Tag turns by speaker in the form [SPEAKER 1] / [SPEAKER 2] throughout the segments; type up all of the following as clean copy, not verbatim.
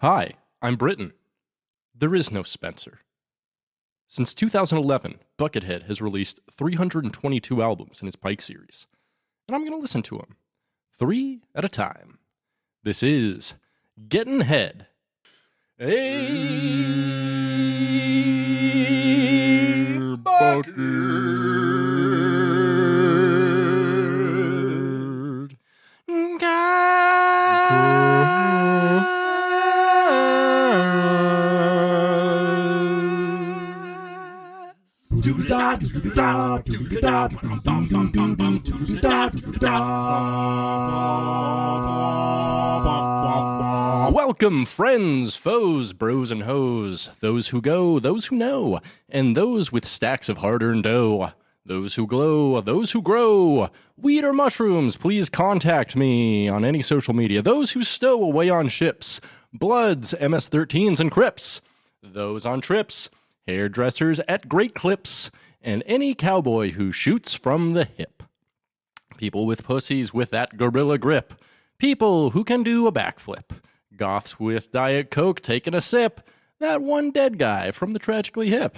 [SPEAKER 1] Hi, I'm Britain. There is no Spenser. Since 2011, Buckethead has released 322 albums in his Pikes series, and I'm going to listen to them, 3 at a time. This is Gettin' Head. Hey, Bucket. Welcome, friends, foes, bros, and hoes, those who go, those who know, and those with stacks of hard-earned dough, those who glow, those who grow, weed or mushrooms, please contact me on any social media, those who stow away on ships, Bloods, MS-13s, and Crips, those on trips, hairdressers at great clips, and any cowboy who shoots from the hip. People with pussies with that gorilla grip. People who can do a backflip. Goths with Diet Coke taking a sip. That one dead guy from the Tragically Hip.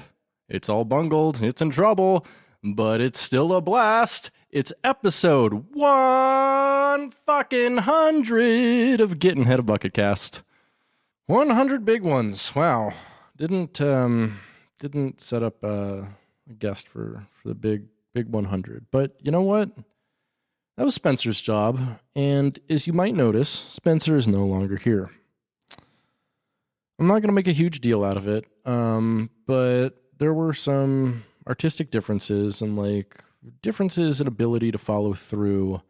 [SPEAKER 1] It's all bungled, it's in trouble, but it's still a blast. It's episode 100 of Gettin' Head of Bucketcast. 100 big ones. Wow. Didn't set up a guest for the big 100. But you know what? That was Spenser's job, and as you might notice, Spenser is no longer here. I'm not going to make a huge deal out of it, but there were some artistic differences and differences in ability to follow through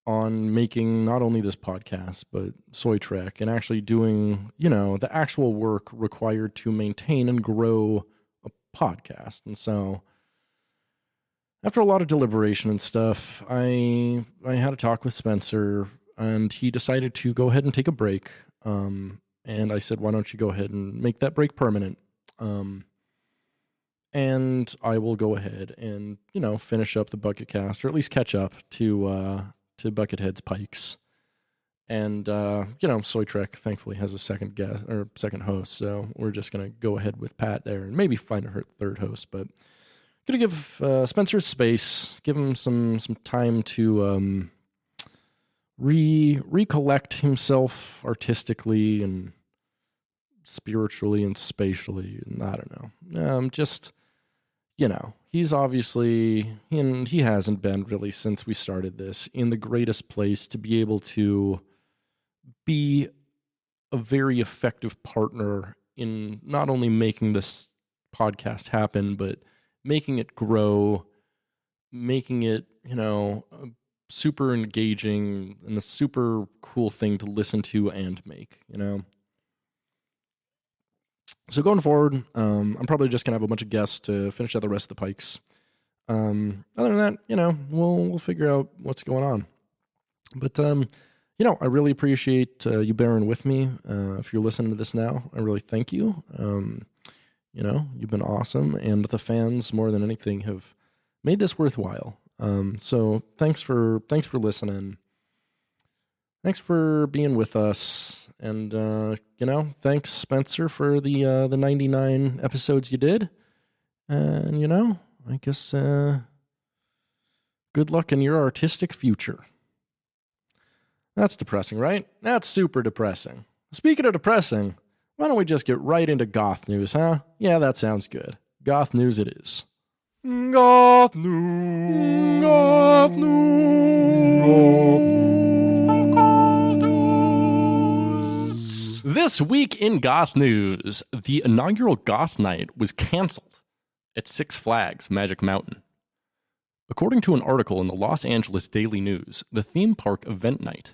[SPEAKER 1] on making not only this podcast, but Soy Trek, and actually doing, the actual work required to maintain and grow a podcast. And so after a lot of deliberation and stuff, I had a talk with Spenser, and he decided to go ahead and take a break. And I said, why don't you go ahead and make that break permanent? And I will go ahead and, finish up the Bucketcast, or at least catch up to Buckethead's Pikes. And, Soy Trek thankfully has a second guest or second host. So we're just going to go ahead with Pat there and maybe find a third host, but going to give Spenser space, give him some time to recollect himself artistically and spiritually and spatially, and I don't know. He's obviously, and he hasn't been really since we started this, in the greatest place to be able to be a very effective partner in not only making this podcast happen, but making it grow, making it, super engaging and a super cool thing to listen to and make, So going forward, I'm probably just going to have a bunch of guests to finish out the rest of the Pikes. Other than that, we'll figure out what's going on. But, I really appreciate you bearing with me. If you're listening to this now, I really thank you. You've been awesome, and the fans, more than anything, have made this worthwhile. So thanks for listening. Thanks for being with us, and thanks Spenser for the 99 episodes you did, and I guess good luck in your artistic future. That's depressing, right? That's super depressing. Speaking of depressing, why don't we just get right into goth news, huh? Yeah, that sounds good. Goth news it is. Goth news. Goth news. This week in goth news, the inaugural Goth Night was canceled at Six Flags Magic Mountain. According to an article in the Los Angeles Daily News, the theme park event night,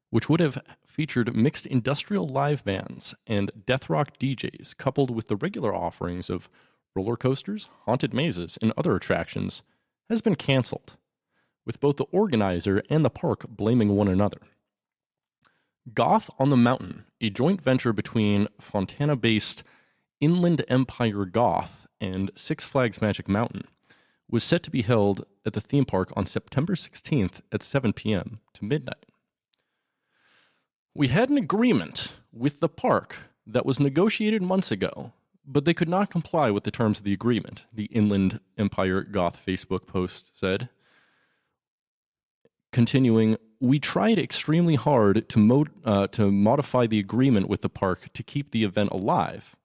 [SPEAKER 1] which would have featured mixed industrial live bands and death rock DJs coupled with the regular offerings of roller coasters, haunted mazes, and other attractions, has been canceled, with both the organizer and the park blaming one another. Goth on the Mountain, a joint venture between Fontana-based Inland Empire Goth and Six Flags Magic Mountain, was set to be held at the theme park on September 16th at 7 p.m. to midnight. We had an agreement with the park that was negotiated months ago, but they could not comply with the terms of the agreement, the Inland Empire Goth Facebook post said. Continuing, we tried extremely hard to modify the agreement with the park to keep the event alive,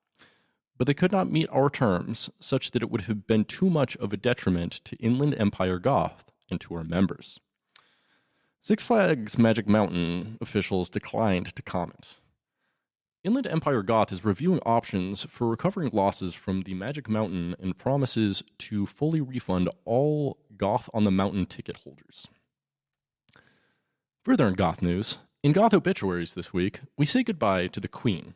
[SPEAKER 1] but they could not meet our terms, such that it would have been too much of a detriment to Inland Empire Goth and to our members. Six Flags Magic Mountain officials declined to comment. Inland Empire Goth is reviewing options for recovering losses from the Magic Mountain and promises to fully refund all Goth on the Mountain ticket holders. Further in Goth news, in Goth obituaries this week, we say goodbye to the Queen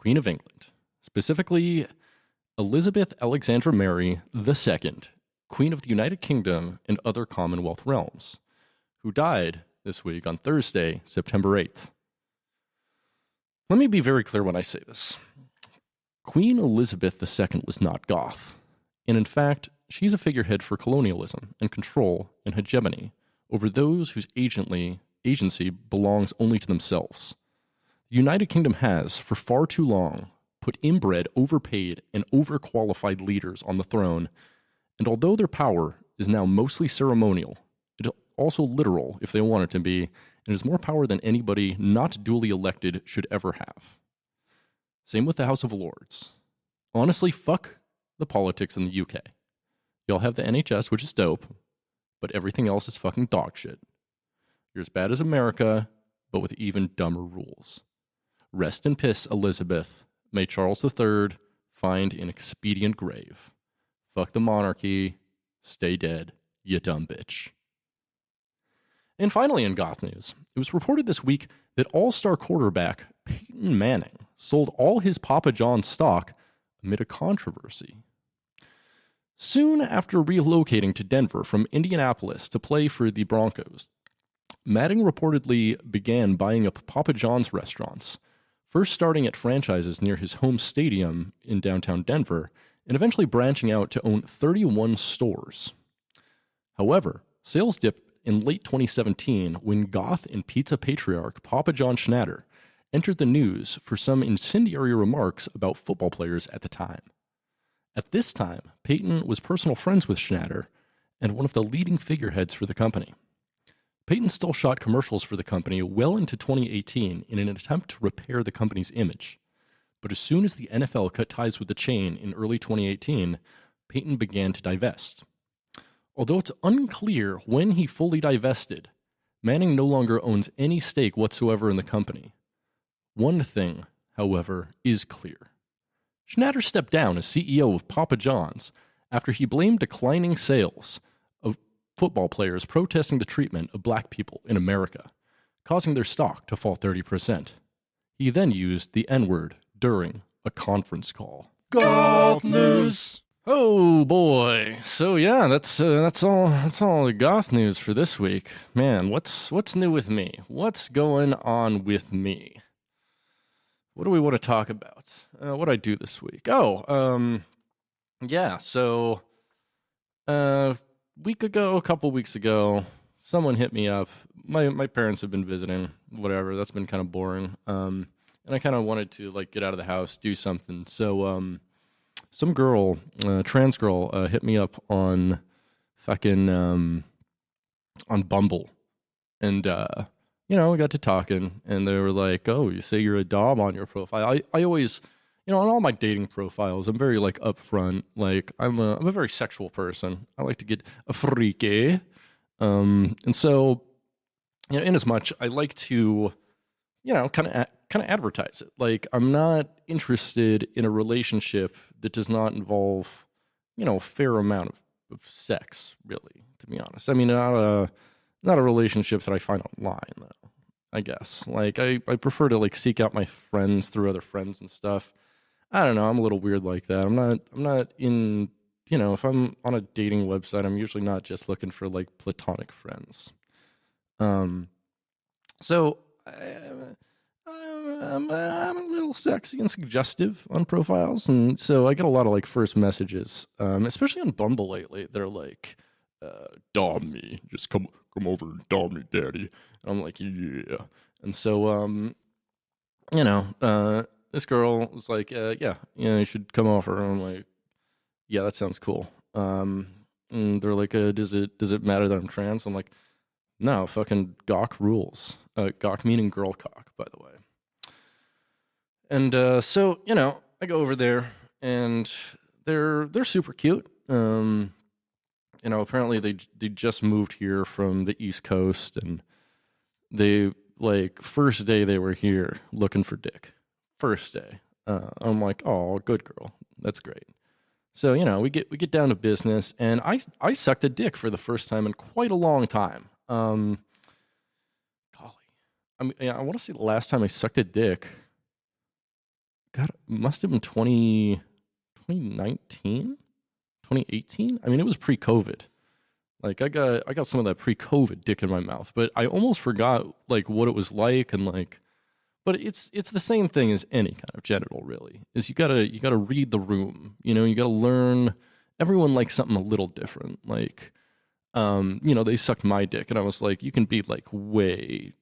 [SPEAKER 1] of England, specifically Elizabeth Alexandra Mary II, Queen of the United Kingdom and other Commonwealth realms, who died this week on Thursday, September 8th. Let me be very clear when I say this. Queen Elizabeth II was not Goth, and in fact, she's a figurehead for colonialism and control and hegemony over those whose agency belongs only to themselves. The United Kingdom has, for far too long, put inbred, overpaid, and overqualified leaders on the throne, and although their power is now mostly ceremonial, it is also literal if they want it to be, and is more power than anybody not duly elected should ever have. Same with the House of Lords. Honestly, fuck the politics in the UK. Y'all have the NHS, which is dope, but everything else is fucking dog shit. You're as bad as America, but with even dumber rules. Rest in peace, Elizabeth. May Charles III find an expedient grave. Fuck the monarchy. Stay dead, you dumb bitch. And finally in Goth news, it was reported this week that all-star quarterback Payton Manning sold all his Papa John's stock amid a controversy. Soon after relocating to Denver from Indianapolis to play for the Broncos, Manning reportedly began buying up Papa John's restaurants, first starting at franchises near his home stadium in downtown Denver, and eventually branching out to own 31 stores. However, sales dipped in late 2017 when Goth and pizza patriarch Papa John Schnatter entered the news for some incendiary remarks about football players at the time. At this time, Payton was personal friends with Schnatter and one of the leading figureheads for the company. Payton still shot commercials for the company well into 2018 in an attempt to repair the company's image. But as soon as the NFL cut ties with the chain in early 2018, Payton began to divest. Although it's unclear when he fully divested, Manning no longer owns any stake whatsoever in the company. One thing, however, is clear. Schnatter stepped down as CEO of Papa John's after he blamed declining sales of football players protesting the treatment of black people in America, causing their stock to fall 30%. He then used the N-word during a conference call.
[SPEAKER 2] Goth news.
[SPEAKER 1] Oh boy! So yeah, that's all the Goth news for this week. Man, what's new with me? What's going on with me? What do we want to talk about? What did I do this week? Yeah. So, a couple weeks ago, someone hit me up. My parents have been visiting. Whatever. That's been kind of boring. And I kind of wanted to get out of the house, do something. So, some girl, trans girl, hit me up on fucking on Bumble, and we got to talking, and they were like, "Oh, you say you're a dom on your profile." I always, on all my dating profiles, I'm very upfront. I'm a very sexual person. I like to get a freaky, and so, in as much I like to, kind of advertise it. I'm not interested in a relationship that does not involve, a fair amount of sex, really, to be honest. I mean, not a relationship that I find online, though, I guess. I prefer to, seek out my friends through other friends and stuff. I don't know, I'm a little weird like that. I'm not in, if I'm on a dating website, I'm usually not just looking for, platonic friends. So, I'm a little sexy and suggestive on profiles, and so I get a lot of first messages, especially on Bumble lately. They're like, "Dom me, just come over and dom me, daddy." And I'm like, "Yeah," And so, this girl was like, you should come over. And I'm like, yeah, that sounds cool. And they're like, does it matter that I'm trans? I'm like, no, fucking gawk rules. Gawk meaning girl cock, by the way. And so, I go over there, and they're super cute. Apparently they just moved here from the East Coast, and they, like, first day they were here looking for dick. First day. I'm like, oh, good girl. That's great. So, we get down to business, and I sucked a dick for the first time in quite a long time. Golly. I mean, I want to say the last time I sucked a dick, God, it must have been 2019? 2018? I mean, it was pre-COVID. Like, I got some of that pre-COVID dick in my mouth, but I almost forgot, like, what it was like, and, like, but it's the same thing as any kind of genital, really. Is you gotta read the room. You gotta learn. Everyone likes something a little different. Like, they sucked my dick, and I was like, you can be, like, way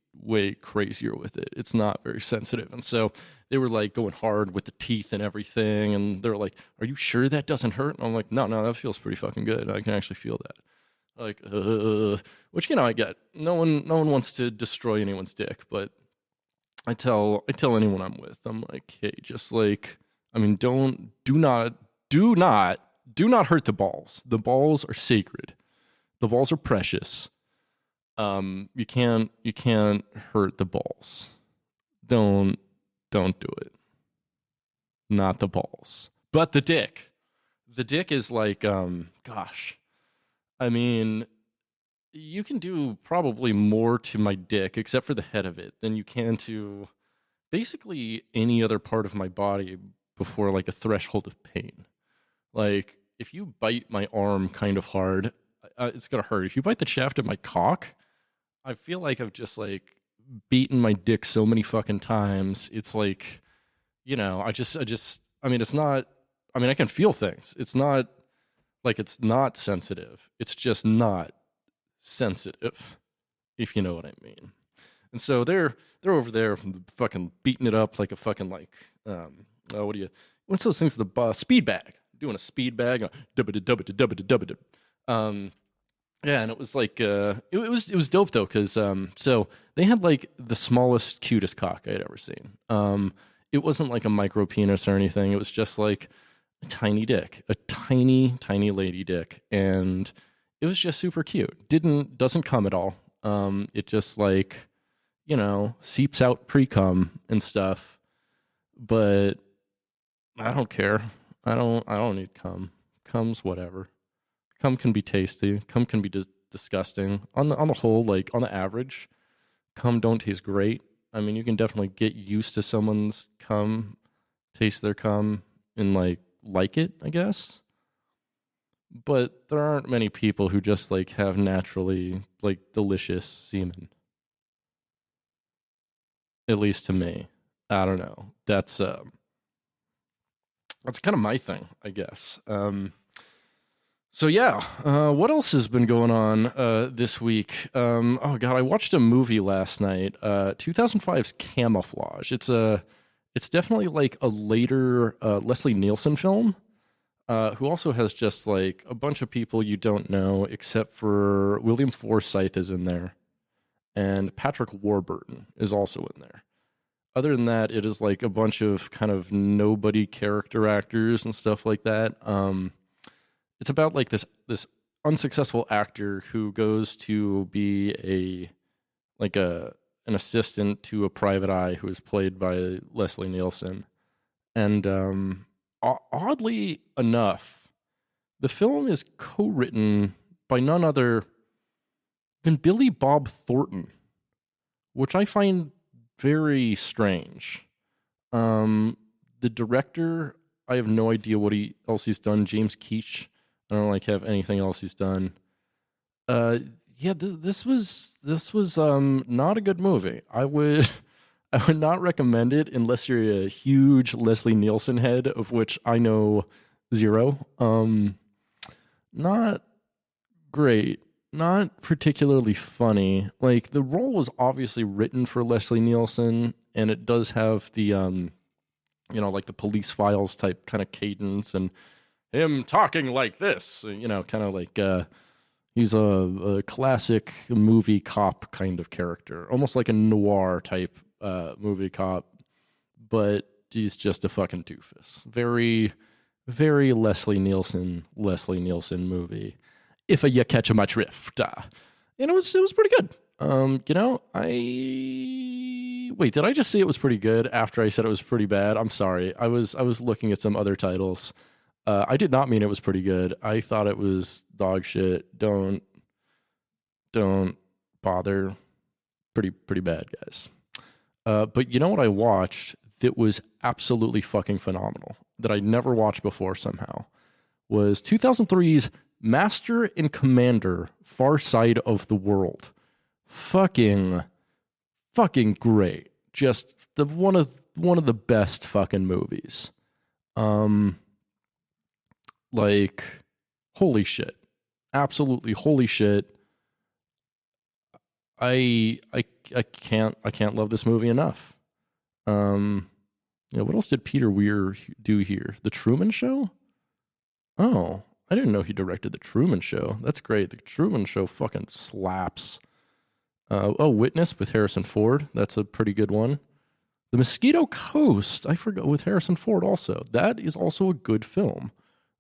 [SPEAKER 1] crazier with it. It's not very sensitive. And so they were, like, going hard with the teeth and everything, and they're like, are you sure that doesn't hurt? And I'm like, no, that feels pretty fucking good. I can actually feel that. Like, which, I get. No one wants to destroy anyone's dick, but I tell anyone I'm with, I'm like, hey, just, like, I mean, do not hurt the balls. The balls are sacred. The balls are precious. You can't hurt the balls. Don't do it. Not the balls, but the dick. The dick is like, gosh, I mean, you can do probably more to my dick, except for the head of it, than you can to basically any other part of my body before, like, a threshold of pain. Like, if you bite my arm kind of hard, it's gonna hurt. If you bite the shaft of my cock, I feel like I've just, like, beaten my dick so many fucking times. It's like, I mean, it's not, I mean, I can feel things. It's not like it's not sensitive. It's just not sensitive, if you know what I mean. And so they're over there fucking beating it up like a fucking, like, what's those things, the speed bag, doing a speed bag, yeah, and it was like, it was dope though, because so they had, like, the smallest, cutest cock I'd ever seen. It wasn't like a micro penis or anything. It was just like a tiny dick, a tiny lady dick, and it was just super cute. Doesn't come at all. It just, like, seeps out pre-cum and stuff. But I don't care. I don't need cum. Cum's whatever. Cum can be tasty. Cum can be disgusting. On the whole, like, on the average, cum don't taste great. I mean, you can definitely get used to someone's cum, taste their cum, and, like it, I guess. But there aren't many people who just, like, have naturally, like, delicious semen. At least to me. I don't know. That's kind of my thing, I guess. So yeah, what else has been going on this week? Oh god, I watched a movie last night. 2005's Camouflage. It's definitely, like, a later Leslie Nielsen film, who also has just, like, a bunch of people you don't know, except for William Forsythe is in there, and Patrick Warburton is also in there. Other than that, it is, like, a bunch of kind of nobody character actors and stuff like that. It's about, like, this unsuccessful actor who goes to be an assistant to a private eye who is played by Leslie Nielsen. And oddly enough, the film is co-written by none other than Billy Bob Thornton, which I find very strange. The director, I have no idea what else he's done. James Keach. I don't, like, have anything else he's done. Yeah, this was not a good movie. I would not recommend it unless you're a huge Leslie Nielsen head, of which I know zero. Not great. not particularly funny. Like, the role was obviously written for Leslie Nielsen, and it does have the, like the Police Files type kind of cadence and him talking like this, kind of like, he's a classic movie cop kind of character, almost like a noir type movie cop, but he's just a fucking doofus. Very, very Leslie Nielsen movie. If you catch my drift, and it was pretty good. Wait, did I just say it was pretty good after I said it was pretty bad? I'm sorry. I was looking at some other titles. I did not mean it was pretty good. I thought it was dog shit. Don't bother. Pretty bad, guys. But you know what I watched that was absolutely fucking phenomenal, that I never watched before somehow, was 2003's Master and Commander: Far Side of the World. Fucking great. Just one of the best fucking movies. Like, holy shit. Absolutely holy shit. I can't love this movie enough. What else did Peter Weir do here? The Truman Show? Oh, I didn't know he directed The Truman Show. That's great. The Truman Show fucking slaps. Witness with Harrison Ford. That's a pretty good one. The Mosquito Coast. I forgot, with Harrison Ford also. That is also a good film.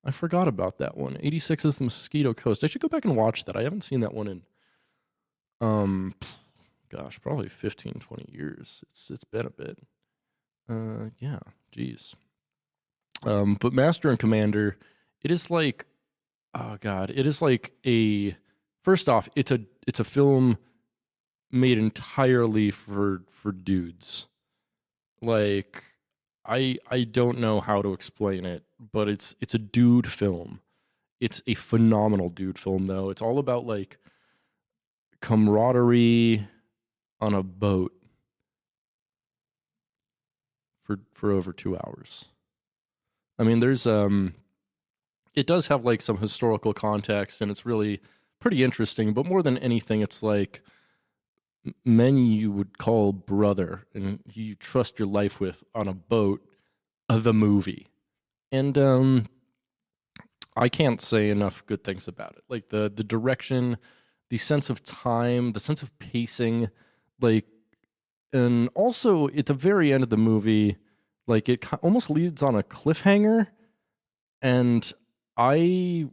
[SPEAKER 1] I forgot about that one. 86 is The Mosquito Coast. I should go back and watch that. I haven't seen that one in, probably 15, 20 years. It's been a bit. Yeah, geez. But Master and Commander, it is like, first off, it's a film made entirely for dudes. Like, I don't know how to explain it, but it's a dude film. It's a phenomenal dude film, though. It's all about, like, camaraderie on a boat for over 2 hours. I mean, there's it does have like some historical context, and it's really pretty interesting, but more than anything, it's like men you would call brother and you trust your life with on a boat, the movie. And I can't say enough good things about it. Like the direction, the sense of time, the sense of pacing, like, and also at the very end of the movie, like it almost leads on a cliffhanger, and I,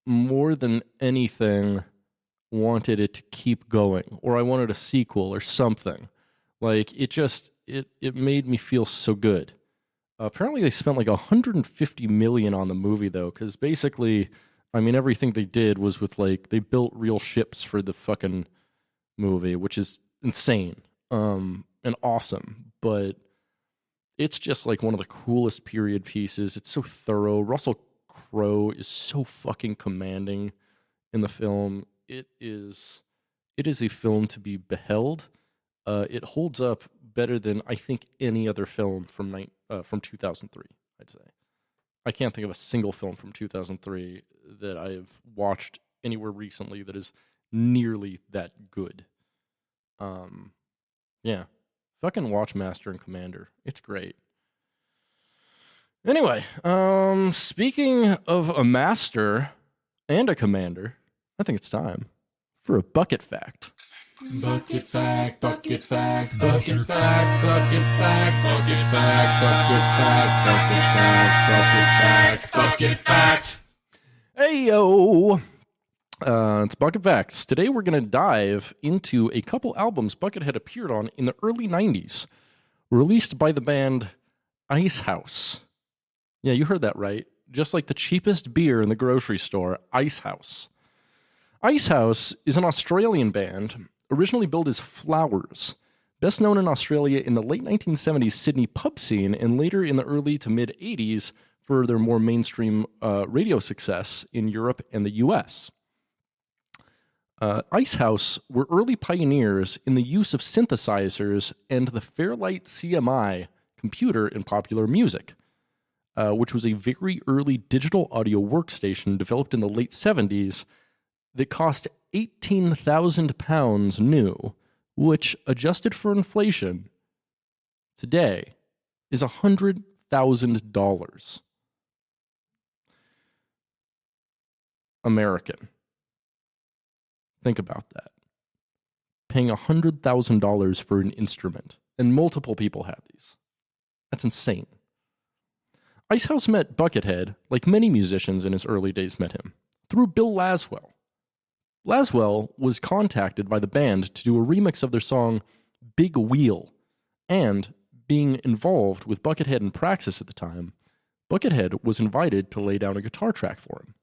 [SPEAKER 1] more than anything, wanted it to keep going, or I wanted a sequel or something. Like, it made me feel so good. Apparently they spent like $150 million on the movie, though, because basically, I mean, everything they did was with, like, they built real ships for the fucking movie, which is insane and awesome, but it's just like one of the coolest period pieces. It's so thorough. Russell Crowe is so fucking commanding in the film. It is a film to be beheld. It holds up better than I think any other film from 2003, I'd say. I can't think of a single film from 2003 that I've watched anywhere recently that is nearly that good. Yeah. Fucking watch Master and Commander. It's great. Anyway, speaking of a master and a commander, I think it's time for a bucket fact.
[SPEAKER 2] Bucket fact, bucket fact, bucket fact, bucket fact, bucket fact, bucket fact, bucket fact, bucket fact, bucket fact.
[SPEAKER 1] Hey yo! It's Bucket Facts. Today we're going to dive into a couple albums Buckethead appeared on in the early 90s, released by the band Icehouse. Yeah, you heard that right. Just like the cheapest beer in the grocery store, Icehouse. Icehouse is an Australian band, originally billed as Flowers, best known in Australia in the late 1970s Sydney pub scene and later in the early to mid 80s for their more mainstream radio success in Europe and the US. Icehouse were early pioneers in the use of synthesizers and the Fairlight CMI computer in popular music, which was a very early digital audio workstation developed in the late 70s that cost £18,000 new, which, adjusted for inflation, today is $100,000. American. Think about that. Paying $100,000 for an instrument, and multiple people have these. That's insane. Icehouse met Buckethead, like many musicians in his early days met him, through Bill Laswell. Laswell was contacted by the band to do a remix of their song Big Wheel, and being involved with Buckethead and Praxis at the time, Buckethead was invited to lay down a guitar track for him.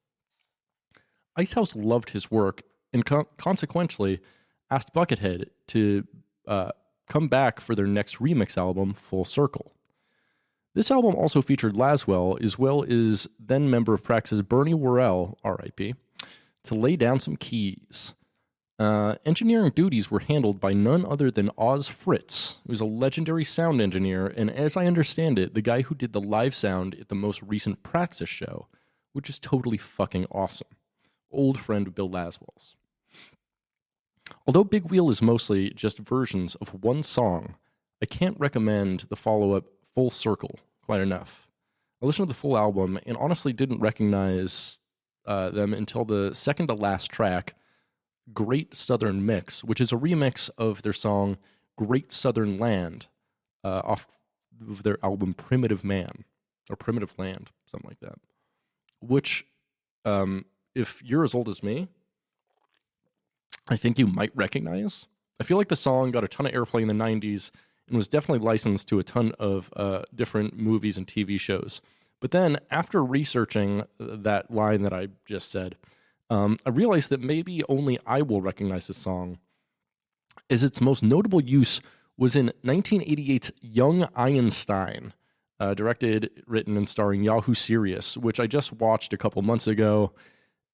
[SPEAKER 1] Icehouse loved his work and consequently asked Buckethead to come back for their next remix album, Full Circle. This album also featured Laswell, as well as then member of Praxis Bernie Worrell, R.I.P., to lay down some keys. Engineering duties were handled by none other than Oz Fritz, who's a legendary sound engineer, and as I understand it, the guy who did the live sound at the most recent Praxis show, which is totally fucking awesome. Old friend Bill Laswell's. Although Big Wheel is mostly just versions of one song, I can't recommend the follow-up Full Circle quite enough. I listened to the full album and honestly didn't recognize them until the second-to-last track, Great Southern Mix, which is a remix of their song Great Southern Land off of their album Primitive Man, or Primitive Land, something like that. Which, if you're as old as me, I think you might recognize. I feel like the song got a ton of airplay in the 90s and was definitely licensed to a ton of different movies and TV shows. But then, after researching that line that I just said, I realized that maybe only I will recognize this song, as its most notable use was in 1988's Young Einstein, directed, written, and starring Yahoo Serious, which I just watched a couple months ago,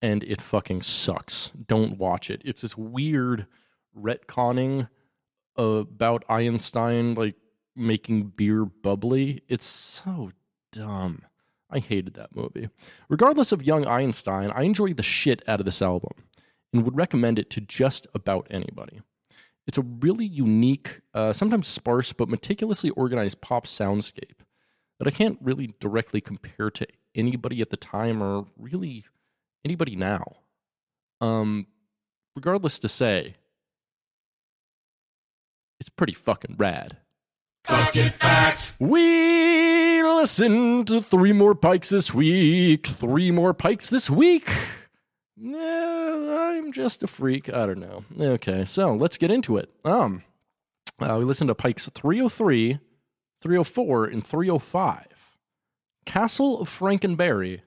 [SPEAKER 1] and it fucking sucks. Don't watch it. It's this weird retconning about Einstein, like, making beer bubbly. It's so dumb. I hated that movie. Regardless of Young Einstein, I enjoyed the shit out of this album and would recommend it to just about anybody. It's a really unique, sometimes sparse, but meticulously organized pop soundscape that I can't really directly compare to anybody at the time or really anybody now. Regardless to say, it's pretty fucking rad.
[SPEAKER 2] Bucket Facts.
[SPEAKER 1] We listened to 3 more Pikes this week. 3 more Pikes this week. I'm just a freak. I don't know. Okay, so let's get into it. We listened to Pikes 303, 304, and 305. Castle of Franken Berry,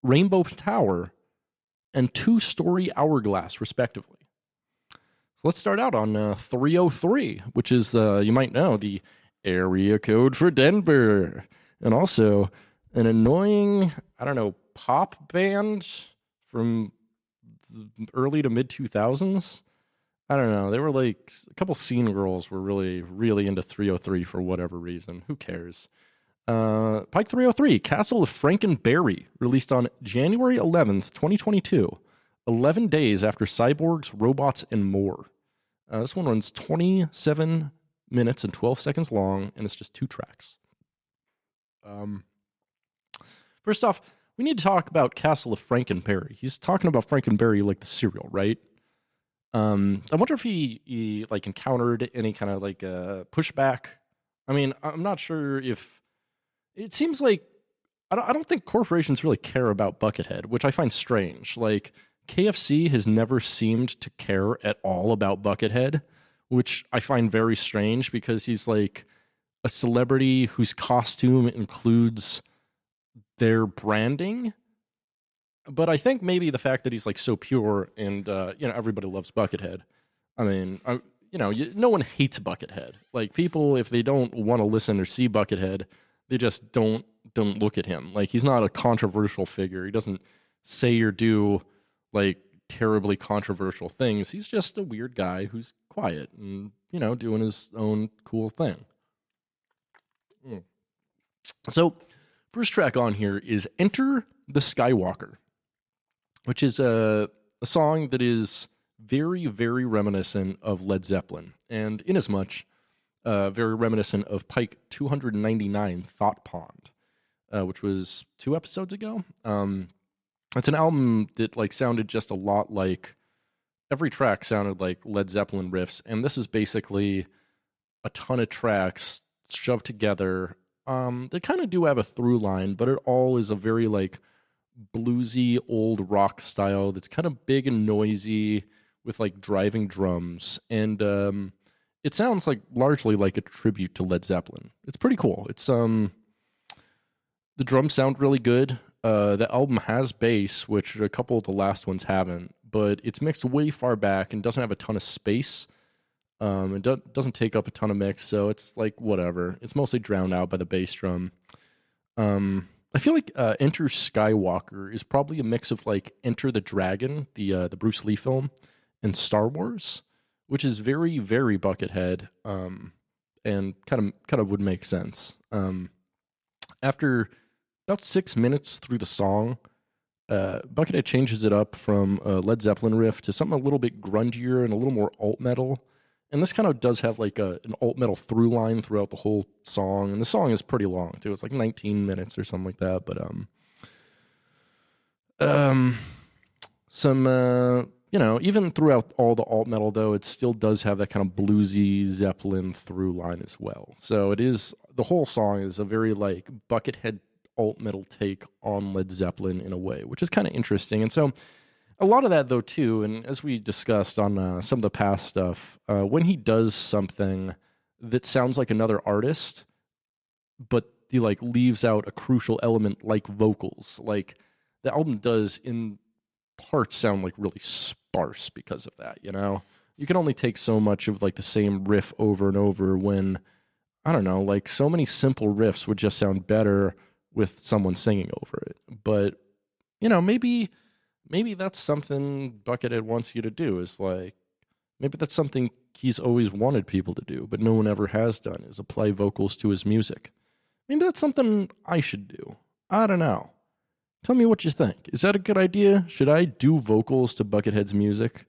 [SPEAKER 1] Rainbow Tower, and Two Story Hourglass, respectively. Let's start out on 303, which is, you might know, the area code for Denver. And also an annoying, I don't know, pop band from the early to mid-2000s. I don't know. They were like, a couple scene girls were really, really into 303 for whatever reason. Who cares? Pike 303, Castle of Franken Berry, released on January 11th, 2022, 11 days after Cyborgs, Robots, and More. This one runs 27 minutes and 12 seconds long, and it's just 2 tracks. First off, we need to talk about Castle of Franken Berry. He's talking about Franken Berry like the cereal, right? I wonder if he like encountered any kind of like pushback. I mean, I'm not sure if it seems like I don't think corporations really care about Buckethead, which I find strange. Like, KFC has never seemed to care at all about Buckethead, which I find very strange because he's like a celebrity whose costume includes their branding. But I think maybe the fact that he's like so pure and everybody loves Buckethead. I mean, no one hates Buckethead. Like, people, if they don't want to listen or see Buckethead, they just don't look at him. Like, he's not a controversial figure. He doesn't say or do like terribly controversial things. He's just a weird guy who's quiet and, doing his own cool thing. So, first track on here is Enter the Skywalker, which is a a song that is very, very reminiscent of Led Zeppelin, and inasmuch, very reminiscent of Pike 299, Thought Pond, which was 2 episodes ago. It's an album that like sounded just a lot like, every track sounded like Led Zeppelin riffs, and this is basically a ton of tracks shoved together. They kind of do have a through line, but it all is a very like bluesy old rock style that's kind of big and noisy with like driving drums, and it sounds like largely like a tribute to Led Zeppelin. It's pretty cool. It's the drums sound really good. The album has bass, which a couple of the last ones haven't, but it's mixed way far back and doesn't have a ton of space. It doesn't take up a ton of mix, so it's like whatever. It's mostly drowned out by the bass drum. I feel like Enter Skywalker is probably a mix of like Enter the Dragon, the Bruce Lee film, and Star Wars, which is very, very Buckethead, and kind of would make sense. After about 6 minutes through the song, Buckethead changes it up from a Led Zeppelin riff to something a little bit grungier and a little more alt metal. And this kind of does have like an alt metal through line throughout the whole song. And the song is pretty long too. It's like 19 minutes or something like that. But even throughout all the alt metal though, it still does have that kind of bluesy Zeppelin through line as well. So the whole song is a very like Buckethead alt metal take on Led Zeppelin in a way, which is kind of interesting. And so a lot of that though too, and as we discussed on some of the past stuff, when he does something that sounds like another artist, but he like leaves out a crucial element like vocals, like the album does in parts sound like really sparse because of that, you know? You can only take so much of like the same riff over and over when, I don't know, like so many simple riffs would just sound better with someone singing over it. But, you know, maybe that's something Buckethead wants you to do, is like, maybe that's something he's always wanted people to do, but no one ever has done, is apply vocals to his music. Maybe that's something I should do. I don't know. Tell me what you think. Is that a good idea? Should I do vocals to Buckethead's music?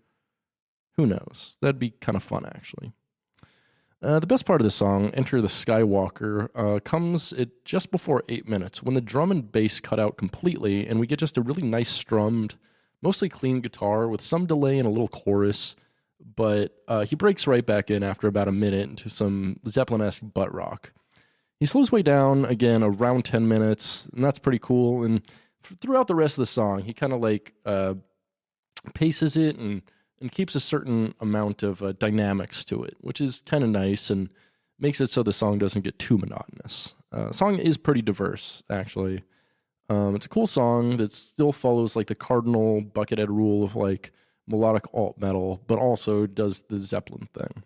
[SPEAKER 1] Who knows? That'd be kind of fun, actually. The best part of the song, Enter the Skywalker, comes at just before 8 minutes, when the drum and bass cut out completely, and we get just a really nice strummed, mostly clean guitar with some delay and a little chorus, but he breaks right back in after about a minute into some Zeppelin-esque butt rock. He slows way down, again, around 10 minutes, and that's pretty cool, and throughout the rest of the song, he kind of like paces it and keeps a certain amount of dynamics to it, which is kind of nice and makes it so the song doesn't get too monotonous. The song is pretty diverse, actually. It's a cool song that still follows like the cardinal Buckethead rule of like melodic alt metal, but also does the Zeppelin thing.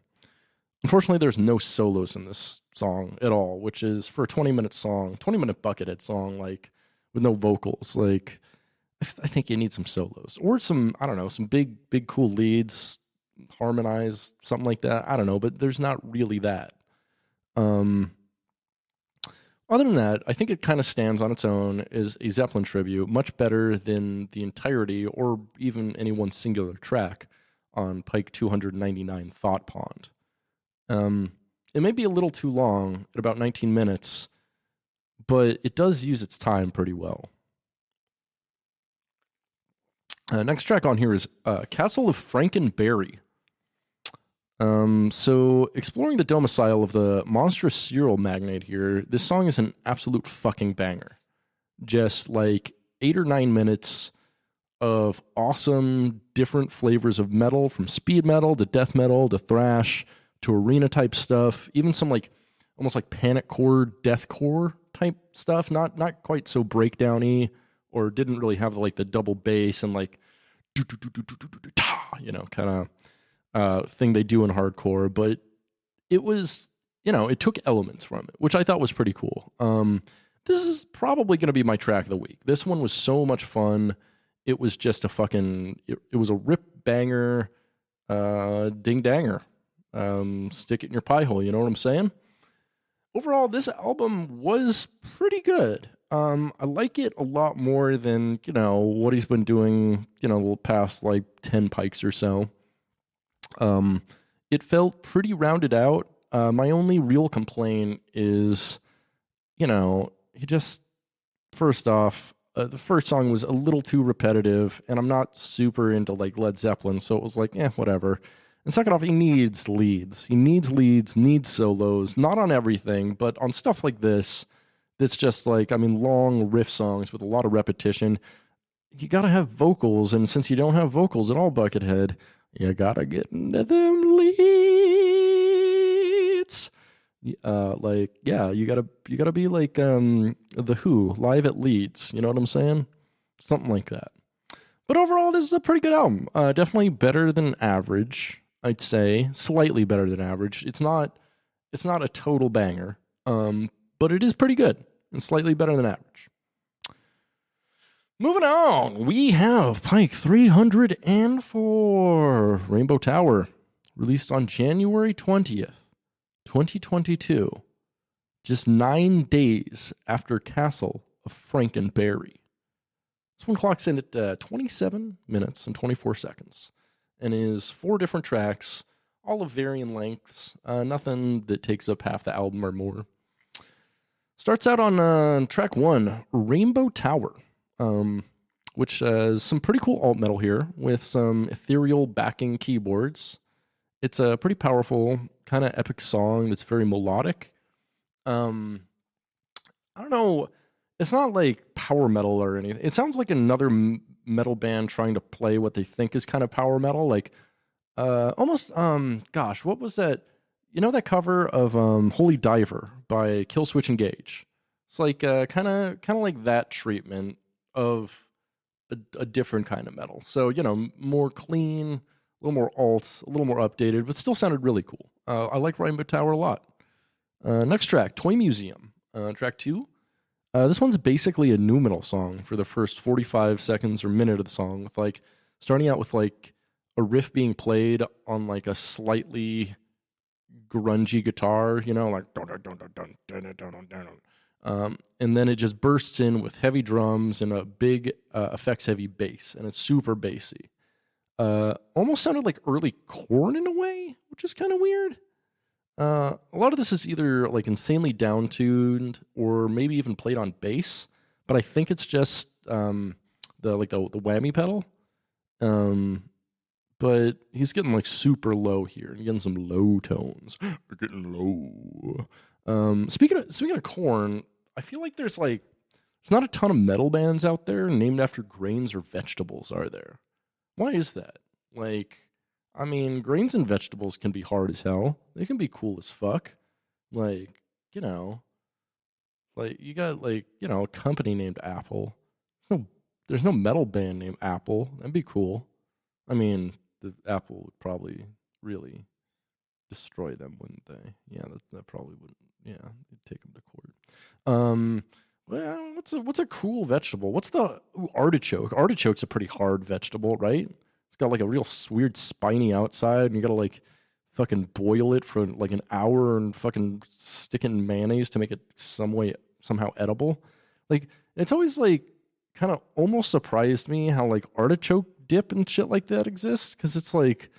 [SPEAKER 1] Unfortunately, there's no solos in this song at all, which is for a 20-minute song, 20-minute Buckethead song, like with no vocals, like I think you need some solos or some, I don't know, some big cool leads, harmonize, something like that. I don't know, but there's not really that. Other than that, I think it kind of stands on its own as a Zeppelin tribute, much better than the entirety or even any one singular track on Pike 299 Thought Pond. It may be a little too long at about 19 minutes, but it does use its time pretty well. Next track on here is Castle of Franken Berry. So exploring the domicile of the monstrous cereal magnate here, this song is an absolute fucking banger. Just like 8 or 9 minutes of awesome different flavors of metal, from speed metal to death metal to thrash to arena type stuff, even some like almost like panic core, deathcore type stuff, not quite so breakdowny, or didn't really have like the double bass and like kind of thing they do in hardcore, but it was, it took elements from it, which I thought was pretty cool. This is probably going to be my track of the week. This one was so much fun. It was just a fucking, it was a rip banger, ding danger. Stick it in your pie hole, you know what I'm saying? Overall, this album was pretty good. I like it a lot more than, what he's been doing, the past like 10 Pikes or so. It felt pretty rounded out. My only real complaint is, he just, first off, the first song was a little too repetitive, and I'm not super into like Led Zeppelin, so it was like, whatever. And second off, he needs leads. He needs leads, needs solos, not on everything, but on stuff like this, that's just like, long riff songs with a lot of repetition. You gotta have vocals, and since you don't have vocals at all, Buckethead, you gotta get into them leads. You gotta be like The Who, live at Leeds. You know what I'm saying? Something like that. But overall, this is a pretty good album. Definitely better than average, I'd say. Slightly better than average. It's not a total banger, but it is pretty good and slightly better than average. Moving on, we have Pike 304, Rainbow Tower, released on January 20th, 2022, just 9 days after Castle of Franken Berry. This one clocks in at 27 minutes and 24 seconds and is 4 different tracks, all of varying lengths, nothing that takes up half the album or more. Starts out on track 1, Rainbow Tower, which has some pretty cool alt metal here with some ethereal backing keyboards. It's a pretty powerful, kind of epic song that's very melodic. I don't know. It's not like power metal or anything. It sounds like another metal band trying to play what they think is kind of power metal. Like, almost, what was that? You know that cover of Holy Diver by Killswitch Engage? It's like kind of like that treatment of a different kind of metal. So, more clean, a little more alt, a little more updated, but still sounded really cool. I like Rainbow Tower a lot. Next track, Toy Museum, track 2. This one's basically a nu metal song for the first 45 seconds or minute of the song, with like starting out with like a riff being played on like a slightly grungy guitar, like and then it just bursts in with heavy drums and a big effects heavy bass, and it's super bassy. Almost sounded like early Korn in a way, which is kind of weird. A lot of this is either like insanely down-tuned or maybe even played on bass, but I think it's just the whammy pedal. But he's getting like super low here and getting some low tones. We're getting low. Speaking of Korn, I feel like there's not a ton of metal bands out there named after grains or vegetables, are there? Why is that? Grains and vegetables can be hard as hell. They can be cool as fuck. You got a company named Apple. There's no metal band named Apple. That'd be cool. The Apple would probably really destroy them, wouldn't they? Yeah, that probably wouldn't. Yeah, they'd take them to court. Well, what's a cool vegetable? What's the artichoke? Artichoke's a pretty hard vegetable, right? It's got like a real weird spiny outside, and you gotta like fucking boil it for like an hour and fucking stick it in mayonnaise to make it somehow edible. Like, it's always like kind of almost surprised me how like artichoke dip and shit like that exists, because it's like,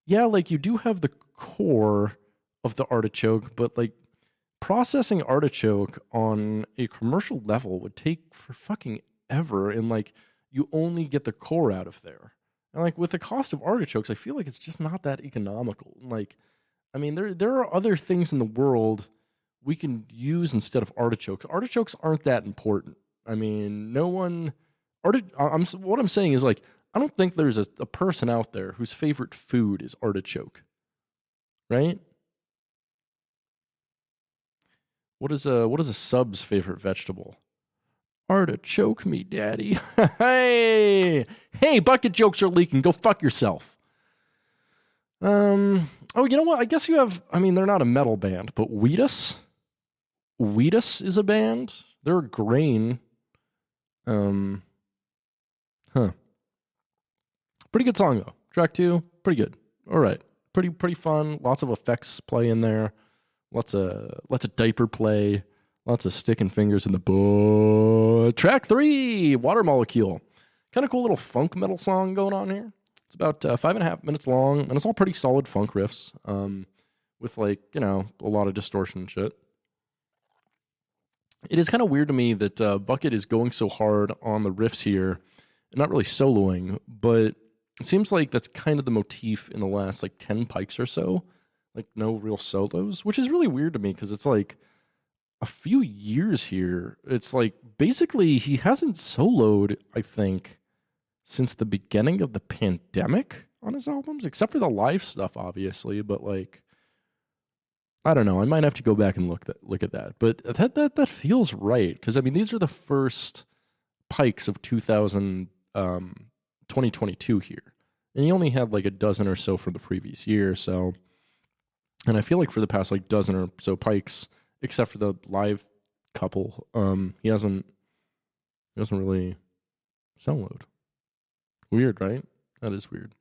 [SPEAKER 1] yeah, like you do have the core of the artichoke, but like processing artichoke on a commercial level would take for fucking ever, and like you only get the core out of there. And like with the cost of artichokes, I feel like it's just not that economical. Like, there are other things in the world we can use instead of artichokes. Artichokes aren't that important. What I'm saying is, like, I don't think there's a person out there whose favorite food is artichoke, right? What is a sub's favorite vegetable? Artichoke me, daddy. Hey, bucket jokes are leaking. Go fuck yourself. Oh, you know what? I guess you have. They're not a metal band, but Wheatus. Wheatus is a band. They're a grain. Pretty good song though. Track 2, pretty good. All right, pretty fun. Lots of effects play in there. Lots of diaper play. Lots of sticking fingers in the book. Track 3, Water Molecule. Kind of cool little funk metal song going on here. It's about 5.5 minutes long, and it's all pretty solid funk riffs with, like, you know, a lot of distortion and shit. It is kind of weird to me that Bucket is going so hard on the riffs here, and not really soloing, but it seems like that's kind of the motif in the last, like, 10 Pikes or so. Like, no real solos, which is really weird to me, because it's, like, a few years here. It's, like, basically, he hasn't soloed, I think, since the beginning of the pandemic on his albums, except for the live stuff, obviously, but, like, I don't know. I might have to go back and look at that. But that feels right, because, I mean, these are the first Pikes of 2022 here. And he only had, like, a dozen or so from the previous year, so... And I feel like for the past, like, dozen or so Pikes, except for the live couple, he hasn't really soloed. Weird, right? That is weird.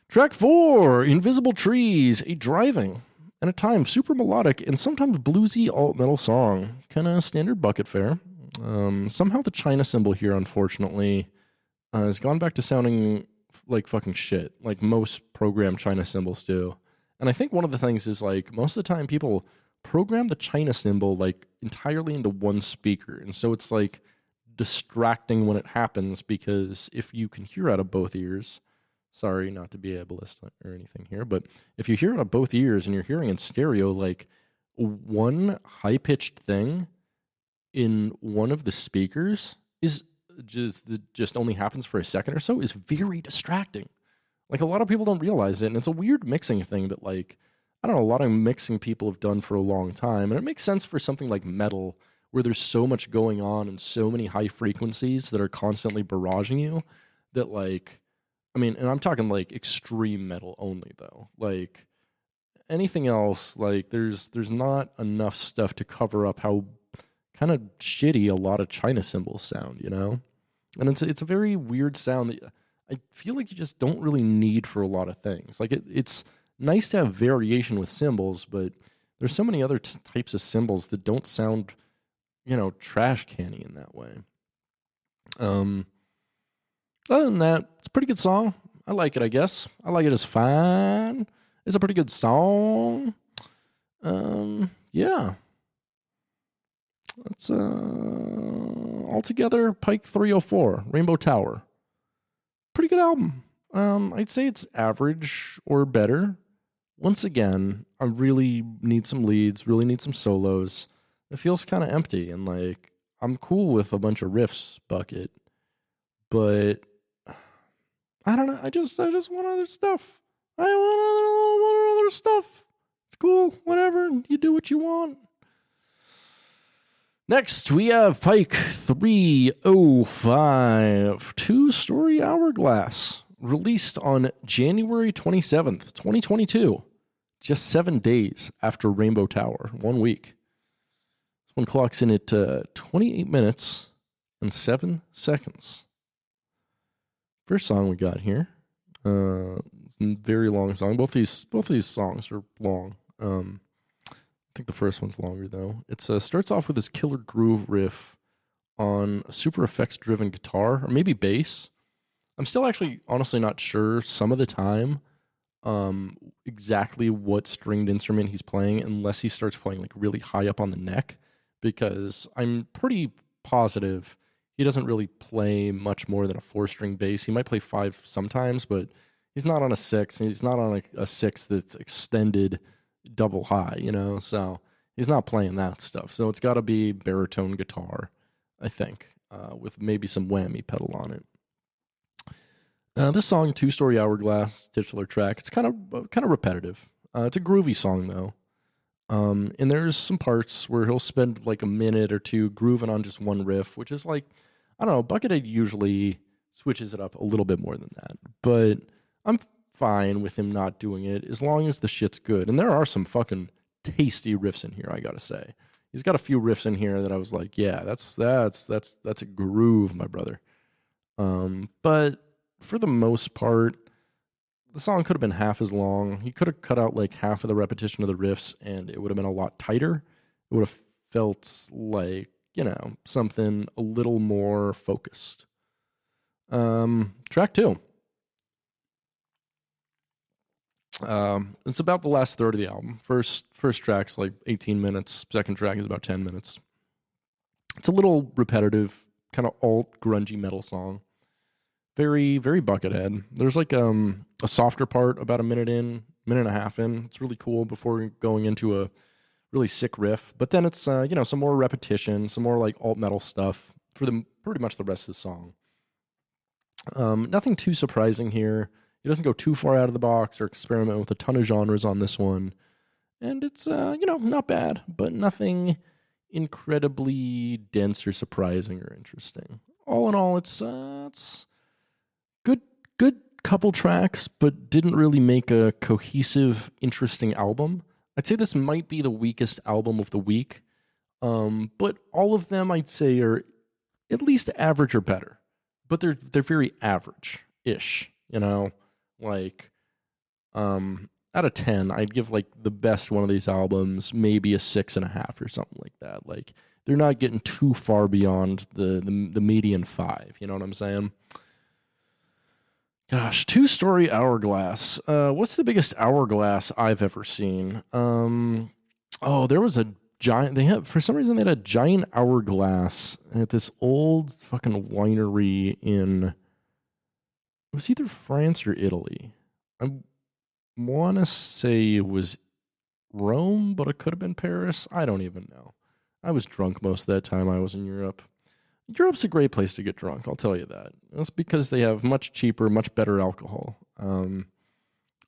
[SPEAKER 1] Track 4, Invisible Trees, a driving, and at times super melodic and sometimes bluesy alt-metal song. Kind of standard Bucket fare. Somehow the China cymbal here, unfortunately, has gone back to sounding like fucking shit, like most programmed China cymbals do. And I think one of the things is, like, most of the time people program the China cymbal, like, entirely into one speaker. And so it's, like, distracting when it happens, because if you can hear out of both ears, sorry not to be ableist or anything here, but if you hear out of both ears and you're hearing in stereo, like, one high-pitched thing in one of the speakers is just only happens for a second or so is very distracting. Like, a lot of people don't realize it, and it's a weird mixing thing that, like, I don't know, a lot of mixing people have done for a long time, and it makes sense for something like metal, where there's so much going on and so many high frequencies that are constantly barraging you, that, like, I mean, and I'm talking, like, extreme metal only, though. Like, anything else, like, there's not enough stuff to cover up how kind of shitty a lot of China cymbals sound, you know? And it's a very weird sound that I feel like you just don't really need for a lot of things. Like, it's nice to have variation with cymbals, but there's so many other types of cymbals that don't sound, you know, trash canny in that way. Other than that, it's a pretty good song. I like it, I guess. I like it as fine. It's a pretty good song. Yeah. That's altogether Pike 304, Rainbow Tower. Pretty good album. I'd say it's average or better. Once again, I really need some leads, really need some solos. It feels kind of empty, and, like, I'm cool with a bunch of riffs, Bucket, but I don't know. I just want other stuff. I want other stuff. It's cool. Whatever. You do what you want. Next, we have Pike 305, Two Story Hourglass, released on January 27th, 2022, just 7 days after Rainbow Tower, 1 week. This one clocks in at 28 minutes and 7 seconds. First song we got here, it's a very long song. Both these songs are long. I think the first one's longer, though. It starts off with this killer groove riff on a super effects-driven guitar, or maybe bass. I'm still actually honestly not sure some of the time exactly what stringed instrument he's playing, unless he starts playing, like, really high up on the neck, because I'm pretty positive he doesn't really play much more than a 4-string bass. He might play 5 sometimes, but he's not on a 6, and he's not on a 6 that's extended double high, you know, so he's not playing that stuff. So it's got to be baritone guitar, I think, with maybe some whammy pedal on it. This song, Two Story Hourglass, titular track, it's kind of repetitive. It's a groovy song, though. And there's some parts where he'll spend, like, a minute or two grooving on just one riff, which is, like, I don't know, Buckethead usually switches it up a little bit more than that. But I'm fine with him not doing it as long as the shit's good. And there are some fucking tasty riffs in here, I gotta say. He's got a few riffs in here that I was like, yeah, that's a groove, my brother. But for the most part, the song could have been half as long. He could have cut out, like, half of the repetition of the riffs, and it would have been a lot tighter. It would have felt like, something a little more focused. Track 2. It's about the last third of the album. First track's like 18 minutes. Second track is about 10 minutes. It's a little repetitive, kind of alt grungy metal song. Very, very Buckethead. There's like a softer part about a minute and a half in. It's really cool before going into a really sick riff. But then it's some more repetition, some more like alt metal stuff for pretty much the rest of the song. Nothing too surprising here. He doesn't go too far out of the box or experiment with a ton of genres on this one. And it's, not bad, but nothing incredibly dense or surprising or interesting. All in all, it's good couple tracks, but didn't really make a cohesive, interesting album. I'd say this might be the weakest album of the week. But all of them, I'd say, are at least average or better. But they're very average-ish, Like, out of 10, I'd give like the best one of these albums maybe a 6.5 or something like that. Like, they're not getting too far beyond the median 5. You know what I'm saying? Gosh, Two Story Hourglass. What's the biggest hourglass I've ever seen? There was a giant. For some reason they had a giant hourglass at this old fucking winery in. It was either France or Italy. I want to say it was Rome, but it could have been Paris. I don't even know. I was drunk most of that time I was in Europe. Europe's a great place to get drunk, I'll tell you that. That's because they have much cheaper, much better alcohol. And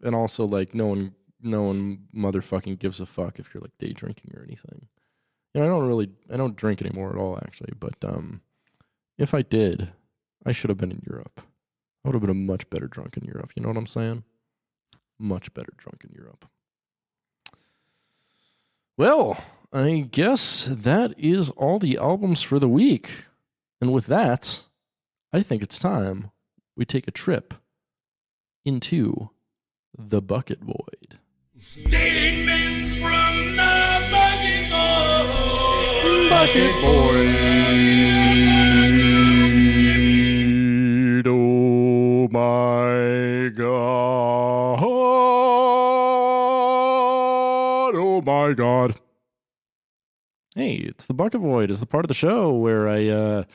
[SPEAKER 1] also, like, no one motherfucking gives a fuck if you're, like, day drinking or anything. I don't drink anymore at all, actually. But if I did, I should have been in Europe. I would have been a much better drunk in Europe. You know what I'm saying? Much better drunk in Europe. Well, I guess that is all the albums for the week. And with that, I think it's time we take a trip into the Bucket Void.
[SPEAKER 2] Statements from the Bucket Void.
[SPEAKER 1] Bucket Void. Oh my God. Oh my God. Hey, it's the Bucket Void. It's the part of the show where I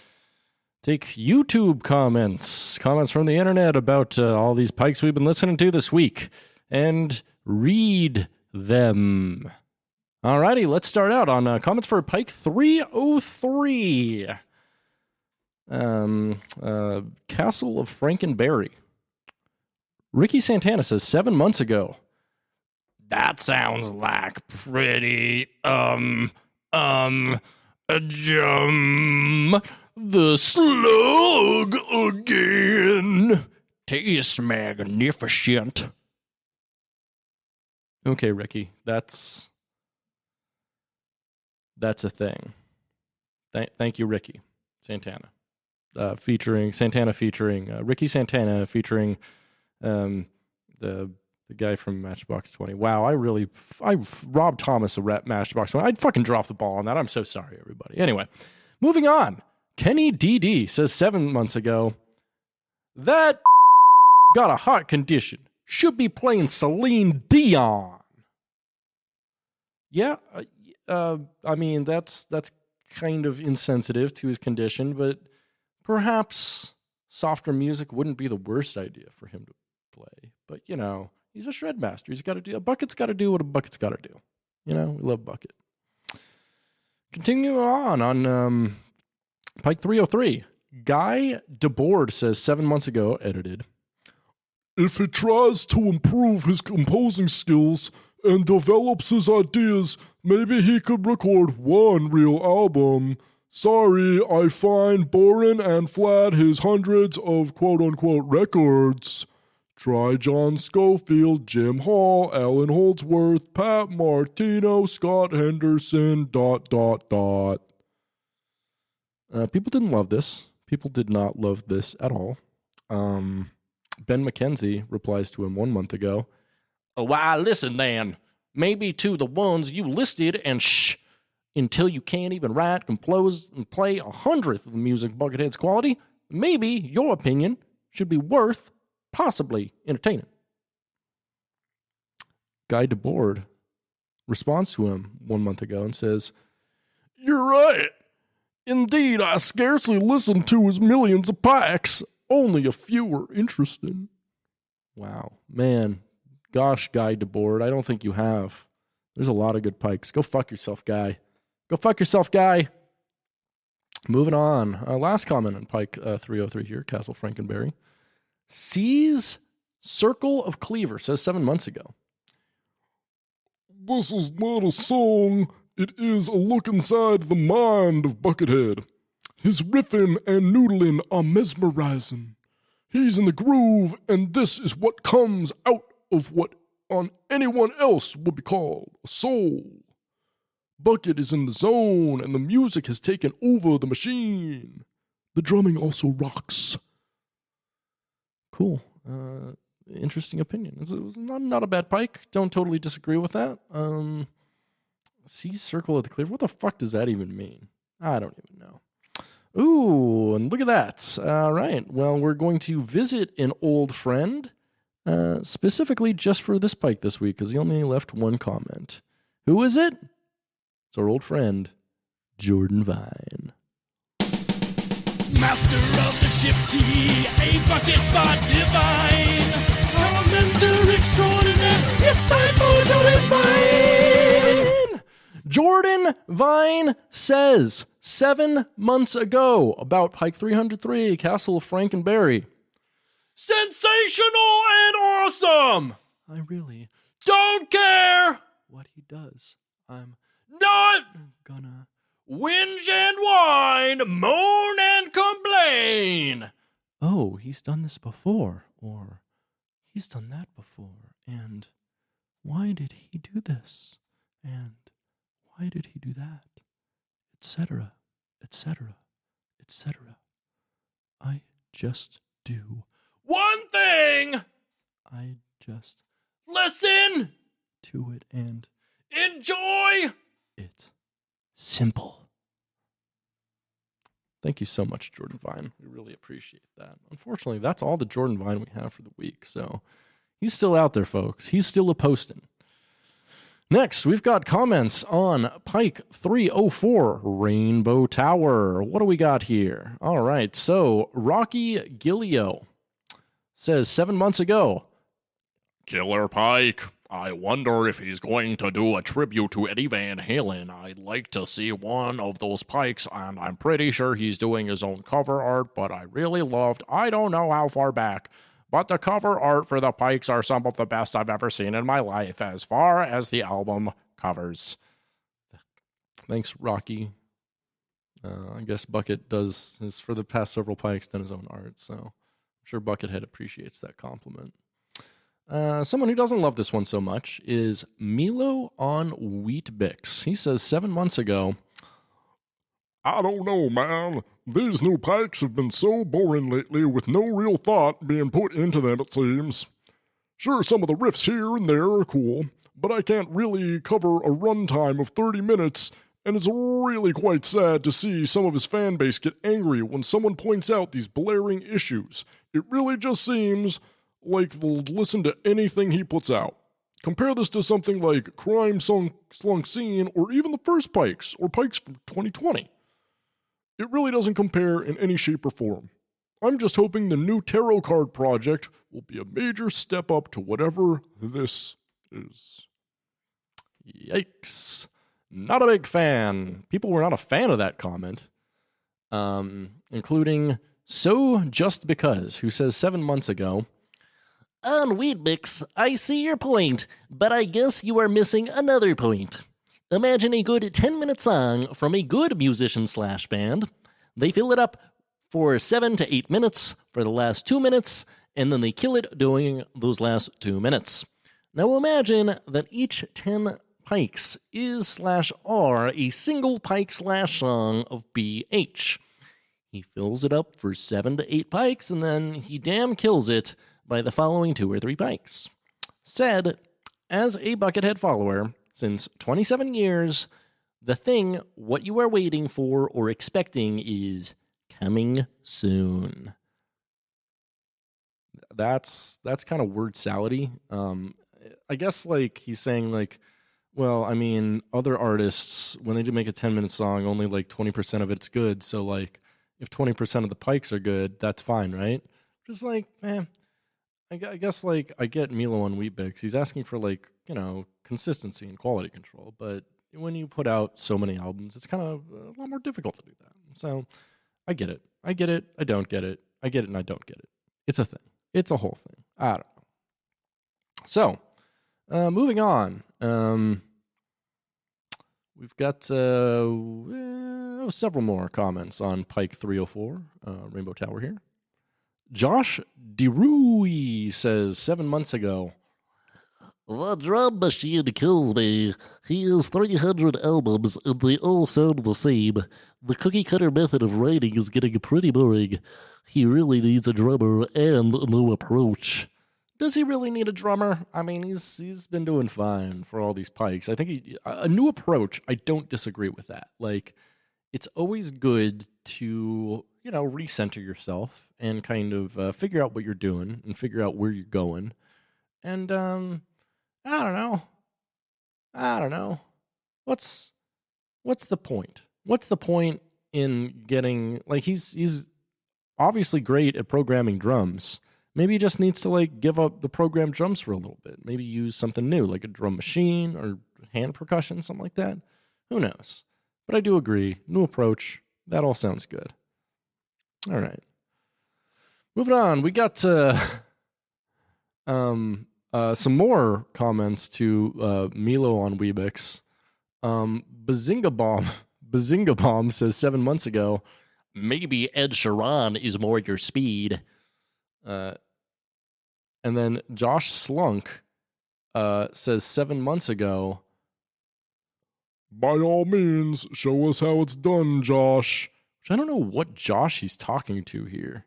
[SPEAKER 1] take YouTube comments from the internet about all these Pikes we've been listening to this week, and read them. Alrighty, let's start out on comments for Pike 303. Castle of Franken Berry. Ricky Santana says 7 months ago. That sounds like pretty, the slug again. Tastes magnificent. Okay, Ricky, that's a thing. Thank you, Ricky Santana. Featuring Ricky Santana, featuring the guy from Matchbox 20. Wow, I robbed Thomas of Matchbox 20. I'd fucking drop the ball on that. I'm so sorry, everybody. Anyway, moving on. Kenny DD says 7 months ago, that got a heart condition. Should be playing Celine Dion. Yeah, I mean, that's kind of insensitive to his condition, but perhaps softer music wouldn't be the worst idea for him to play. But, he's a shred master. A bucket's got to do what a bucket's got to do. We love Bucket. Continue on Pike 303. Guy DeBoard says 7 months ago, edited, if he tries to improve his composing skills and develops his ideas, maybe he could record one real album. Sorry, I find boring and flat his hundreds of quote-unquote records. Try John Schofield, Jim Hall, Alan Holdsworth, Pat Martino, Scott Henderson, ... People didn't love this. People did not love this at all. Ben McKenzie replies to him 1 month ago. Oh, why, listen then. Maybe to the ones you listed and until you can't even write, compose, and play 100th of the music Buckethead's quality, maybe your opinion should be worth possibly entertaining. Guy DeBoard responds to him 1 month ago and says, "You're right. Indeed, I scarcely listen to his millions of Pikes. Only a few are interesting." Wow. Man. Gosh, Guy DeBoard, I don't think you have. There's a lot of good Pikes. Go fuck yourself, Guy. Go fuck yourself, Guy. Moving on. Last comment on Pike 303 here, Castle Franken Berry. C's Circle of Cleaver says 7 months ago.
[SPEAKER 3] "This is not a song. It is a look inside the mind of Buckethead. His riffing and noodling are mesmerizing. He's in the groove, and this is what comes out of what on anyone else would be called a soul. Bucket is in the zone, and the music has taken over the machine. The drumming also rocks."
[SPEAKER 1] Cool. Interesting opinion. It was not a bad Pike. Don't totally disagree with that. C Circle of the Cleaver. What the fuck does that even mean? I don't even know. Ooh, and look at that. All right. Well, we're going to visit an old friend, specifically just for this Pike this week, because he only left one comment. Who is it? It's our old friend, Jordan Vine.
[SPEAKER 2] Master of the ship key, a bucket thought divine. A mentor extraordinaire, it's time for Jordan Vine.
[SPEAKER 1] Jordan Vine says 7 months ago about Pike 303, Castle of Franken Berry. Sensational and awesome! I really don't care what he does. I'm not gonna whinge and whine, moan and complain. Oh, he's done this before, or he's done that before, and why did he do this? And why did he do that? Etc., etc., etc. I just do one thing. I just listen to it and enjoy it. Simple. Thank you so much, Jordan Vine. We really appreciate that. Unfortunately, that's all the Jordan Vine we have for the week, so he's still out there, folks. He's still a posting. Next, we've got comments on Pike 304, Rainbow Tower. What do we got here? All right, so Rocky Gillio says 7 months ago,
[SPEAKER 4] Killer Pike. I wonder if he's going to do a tribute to Eddie Van Halen. I'd like to see one of those Pikes, and I'm pretty sure he's doing his own cover art, but I really loved, I don't know how far back, but the cover art for the Pikes are some of the best I've ever seen in my life as far as the album covers.
[SPEAKER 1] Thanks, Rocky. I guess Bucket does his, for the past several Pikes, done his own art, so I'm sure Buckethead appreciates that compliment. Someone who doesn't love this one so much is Milo on Wheat Bix. He says 7 months ago,
[SPEAKER 3] "I don't know, man. These new Pikes have been so boring lately with no real thought being put into them, it seems. Sure, some of the riffs here and there are cool, but I can't really cover a runtime of 30 minutes, and it's really quite sad to see some of his fan base get angry when someone points out these blaring issues. It really just seems like they'll listen to anything he puts out. Compare this to something like Crime Slunk Scene or even the first Pikes or Pikes from 2020. It really doesn't compare in any shape or form. I'm just hoping the new tarot card project will be a major step up to whatever this is."
[SPEAKER 1] Yikes. Not a big fan. People were not a fan of that comment, including So Just Because, who says 7 months ago,
[SPEAKER 5] "On Weedmix, I see your point, but I guess you are missing another point. Imagine a good 10-minute song from a good musician/band. They fill it up for 7 to 8 minutes for the last 2 minutes, and then they kill it doing those last 2 minutes. Now imagine that each 10 Pikes is/are a single Pike/song of BH. He fills it up for 7 to 8 Pikes, and then he damn kills it by the following 2 or 3 Pikes. Said, as a Buckethead follower since 27 years, The thing, what you are waiting for or expecting is coming soon.
[SPEAKER 1] That's kind of word salady. I guess like he's saying like, well, I mean, other artists when they do make a 10-minute song, only like 20% of it's good. So like, if 20% of the Pikes are good, that's fine, right? Just like, I guess like I get Milo on Wheatbix. He's asking for like, you know, consistency and quality control, but when you put out so many albums, it's kind of a lot more difficult to do that. So I get it. I get it. I don't get it. I get it and I don't get it. It's a thing. It's a whole thing. I don't know. So, moving on. We've got several more comments on Pike 304, Rainbow Tower here. Josh DeRui says 7 months ago,
[SPEAKER 5] The drum machine kills me. He has 300 albums and they all sound the same. The cookie cutter method of writing is getting pretty boring. He really needs a drummer and a new approach.
[SPEAKER 1] does he really need a drummer? I mean, he's been doing fine for all these Pikes. I think a new approach, I don't disagree with that. Like, it's always good to, you know, recenter yourself and kind of figure out what you're doing and figure out where you're going. And, I don't know. What's the point? What's the point in getting, like, he's obviously great at programming drums. Maybe he just needs to, like, give up the programmed drums for a little bit. Maybe use something new, like a drum machine or hand percussion, something like that. Who knows? But I do agree. New approach. That all sounds good. All right. Moving on. We got some more comments to Milo on Weebix. Bazinga Bomb says 7 months ago,
[SPEAKER 5] Maybe Ed Sheeran is more your speed.
[SPEAKER 1] And then Josh Slunk says 7 months ago,
[SPEAKER 3] By all means, show us how it's done, Josh.
[SPEAKER 1] which I don't know what Josh he's talking to here.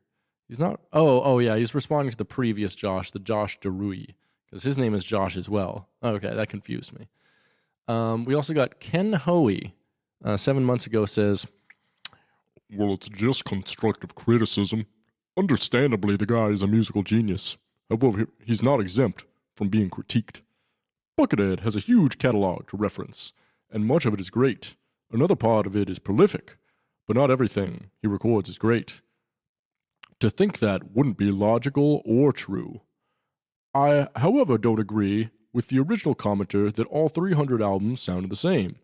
[SPEAKER 1] He's not. Oh yeah, he's responding to the previous Josh, the Josh DeRui, because his name is Josh as well. Okay, that confused me. We also got Ken Hoey, 7 months ago, says,
[SPEAKER 3] Well, it's just constructive criticism. Understandably, the guy is a musical genius. However, he's not exempt from being critiqued. Buckethead has a huge catalog to reference, and much of it is great. Another part of it is prolific, but not everything he records is great. To think that wouldn't be logical or true. I, however, don't agree with the original commenter that all 300 albums sounded the same.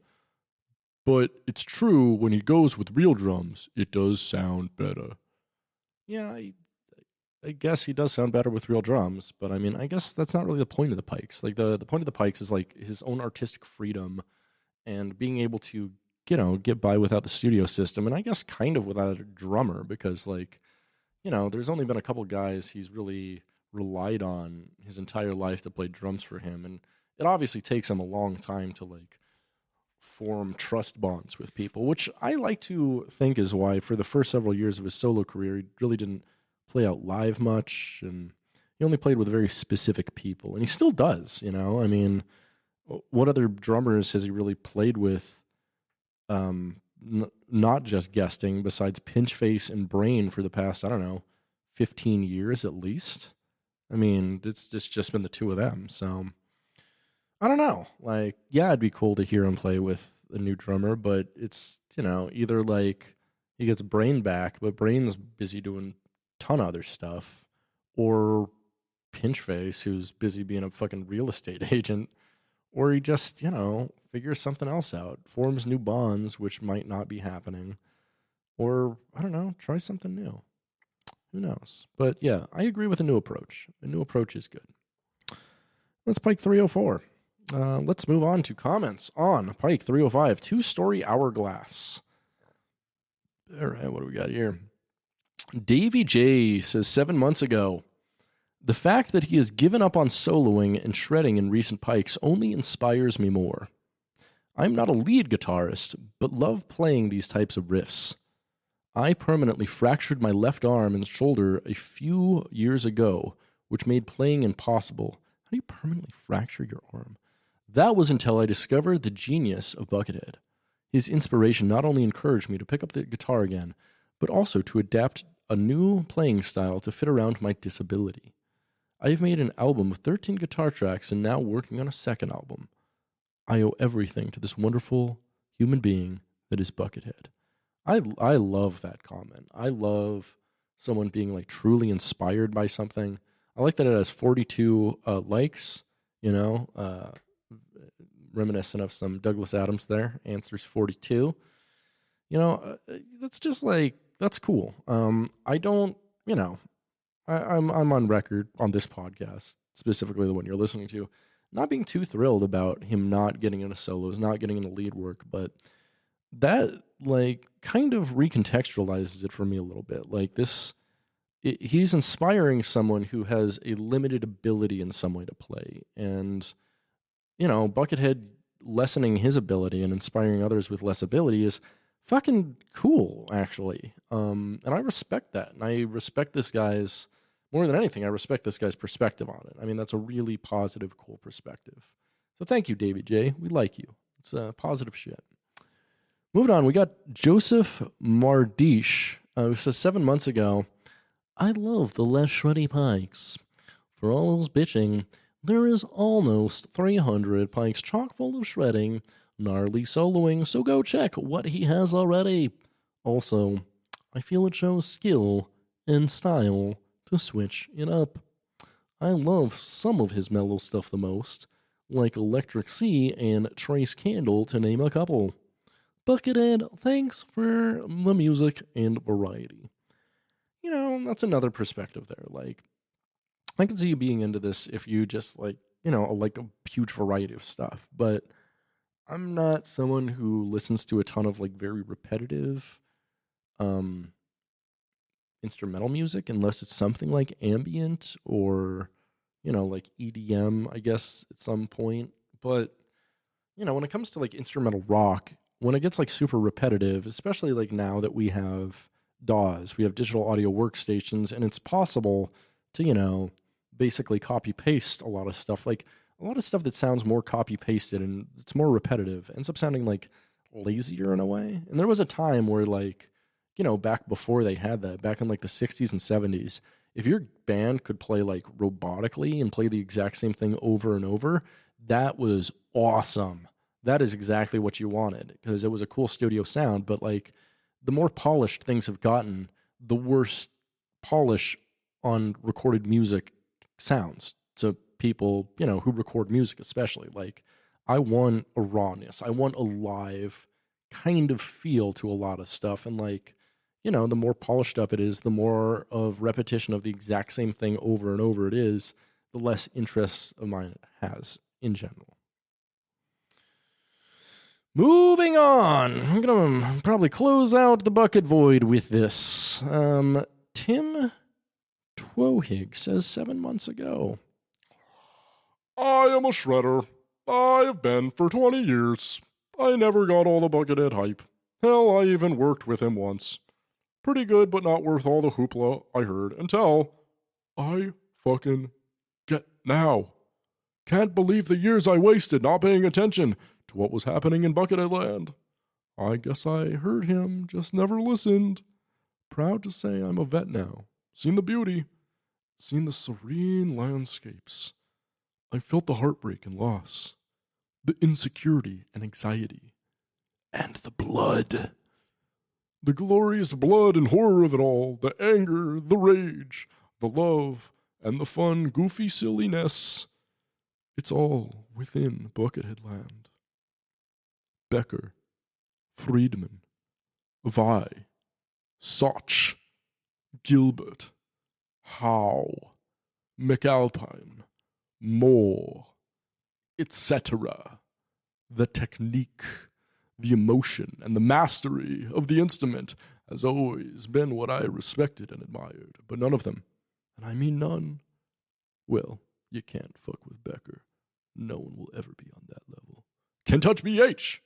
[SPEAKER 3] But it's true when he goes with real drums, it does sound better. Yeah, I guess he does sound better with real drums, but I mean, I guess that's not really the point of the Pikes. Like, the point of the Pikes is, like, his own artistic freedom and being able to, you know, get by without the studio system, and I guess kind of without a drummer, because, like, you know, there's only been a couple guys he's really relied on his entire life to play drums for him, and it obviously takes him a long time to, like, form trust bonds with people, which I like to think is why for the first several years of his solo career, he really didn't play out live much, and he only played with very specific people, and he still does, you know? I mean, what other drummers has he really played with, not just guesting, besides Pinchface and Brain for the past, I don't know, 15 years at least? I mean, it's just been the two of them, so I don't know. Like, yeah, it'd be cool to hear him play with a new drummer, but it's, you know, either like he gets Brain back, but Brain's busy doing a ton of other stuff, or Pinchface, who's busy being a fucking real estate agent, or he just, you know, figures something else out, forms new bonds, which might not be happening, or, I don't know, try something new. Who knows? But yeah, I agree with a new approach. A new approach is good. Let's Pike 304. Let's move on to comments on Pike 305, Two Story Hourglass. All right, what do we got here? Davey J says 7 months ago, the fact that he has given up on soloing and shredding in recent Pikes only inspires me more. I'm not a lead guitarist, but love playing these types of riffs. I permanently fractured my left arm and shoulder a few years ago, which made playing impossible. How do you permanently fracture your arm? That was until I discovered the genius of Buckethead.
[SPEAKER 1] His inspiration not only encouraged me to pick up the guitar again, but also to adapt a new playing style to fit around my disability. I have made an album of 13 guitar tracks and now working on a second album. I owe everything to this wonderful human being that is Buckethead. I love that comment. I love someone being like truly inspired by something. I like that it has 42 likes, reminiscent of some Douglas Adams there. Answers 42. That's just like, that's cool. I don't, I'm on record on this podcast, specifically the one you're listening to, not being too thrilled about him not getting into solos, not getting into lead work, but that like kind of recontextualizes it for me a little bit. Like he's inspiring someone who has a limited ability in some way to play, and Buckethead lessening his ability and inspiring others with less ability is fucking cool, actually. And I respect that, and I respect this guy's. More than anything, I respect this guy's perspective on it. I mean, that's a really positive, cool perspective. So thank you, David J. We like you. It's positive shit. Moving on, we got Joseph Mardish, who says 7 months ago, I love the less shreddy Pikes. For all those bitching, there is almost 300 Pikes chock full of shredding, gnarly soloing, so go check what he has already. Also, I feel it shows skill and style to switch it up. I love some of his mellow stuff the most, like Electric Sea and Trace Candle to name a couple. Buckethead, thanks for the music and variety. That's another perspective there. Like, I can see you being into this if you just like a huge variety of stuff, but I'm not someone who listens to a ton of like very repetitive instrumental music unless it's something like ambient or like EDM, I guess, at some point. But when it comes to like instrumental rock, when it gets like super repetitive, especially like now that we have DAWs, we have digital audio workstations, and it's possible to basically copy paste a lot of stuff. Like a lot of stuff that sounds more copy pasted and it's more repetitive ends up sounding like lazier in a way. And there was a time where like back before they had that, back in like the 60s and 70s, if your band could play like robotically and play the exact same thing over and over, that was awesome. That is exactly what you wanted because it was a cool studio sound. But like the more polished things have gotten, the worse polish on recorded music sounds to people, who record music, especially. Like, I want a rawness. I want a live kind of feel to a lot of stuff. And like, the more polished up it is, the more of repetition of the exact same thing over and over it is, the less interest of mine it has in general. Moving on. I'm going to probably close out the bucket void with this. Tim Twohig says 7 months ago,
[SPEAKER 3] I am a shredder. I have been for 20 years. I never got all the Buckethead hype. Hell, I even worked with him once. Pretty good, but not worth all the hoopla I heard until I fucking get now. Can't believe the years I wasted not paying attention to what was happening in Buckethead land. I guess I heard him, just never listened. Proud to say I'm a vet now. Seen the beauty. Seen the serene landscapes. I felt the heartbreak and loss. The insecurity and anxiety. And the blood. The glorious blood and horror of it all. The anger, the rage, the love, and the fun, goofy silliness. It's all within Buckethead land. Becker, Friedman, Vi, Soch, Gilbert, Howe, McAlpine, Moore, etc. The technique, the emotion, and the mastery of the instrument has always been what I respected and admired, but none of them, and I mean none, well, you can't fuck with Becker. No one will ever be on that level. Can touch BH.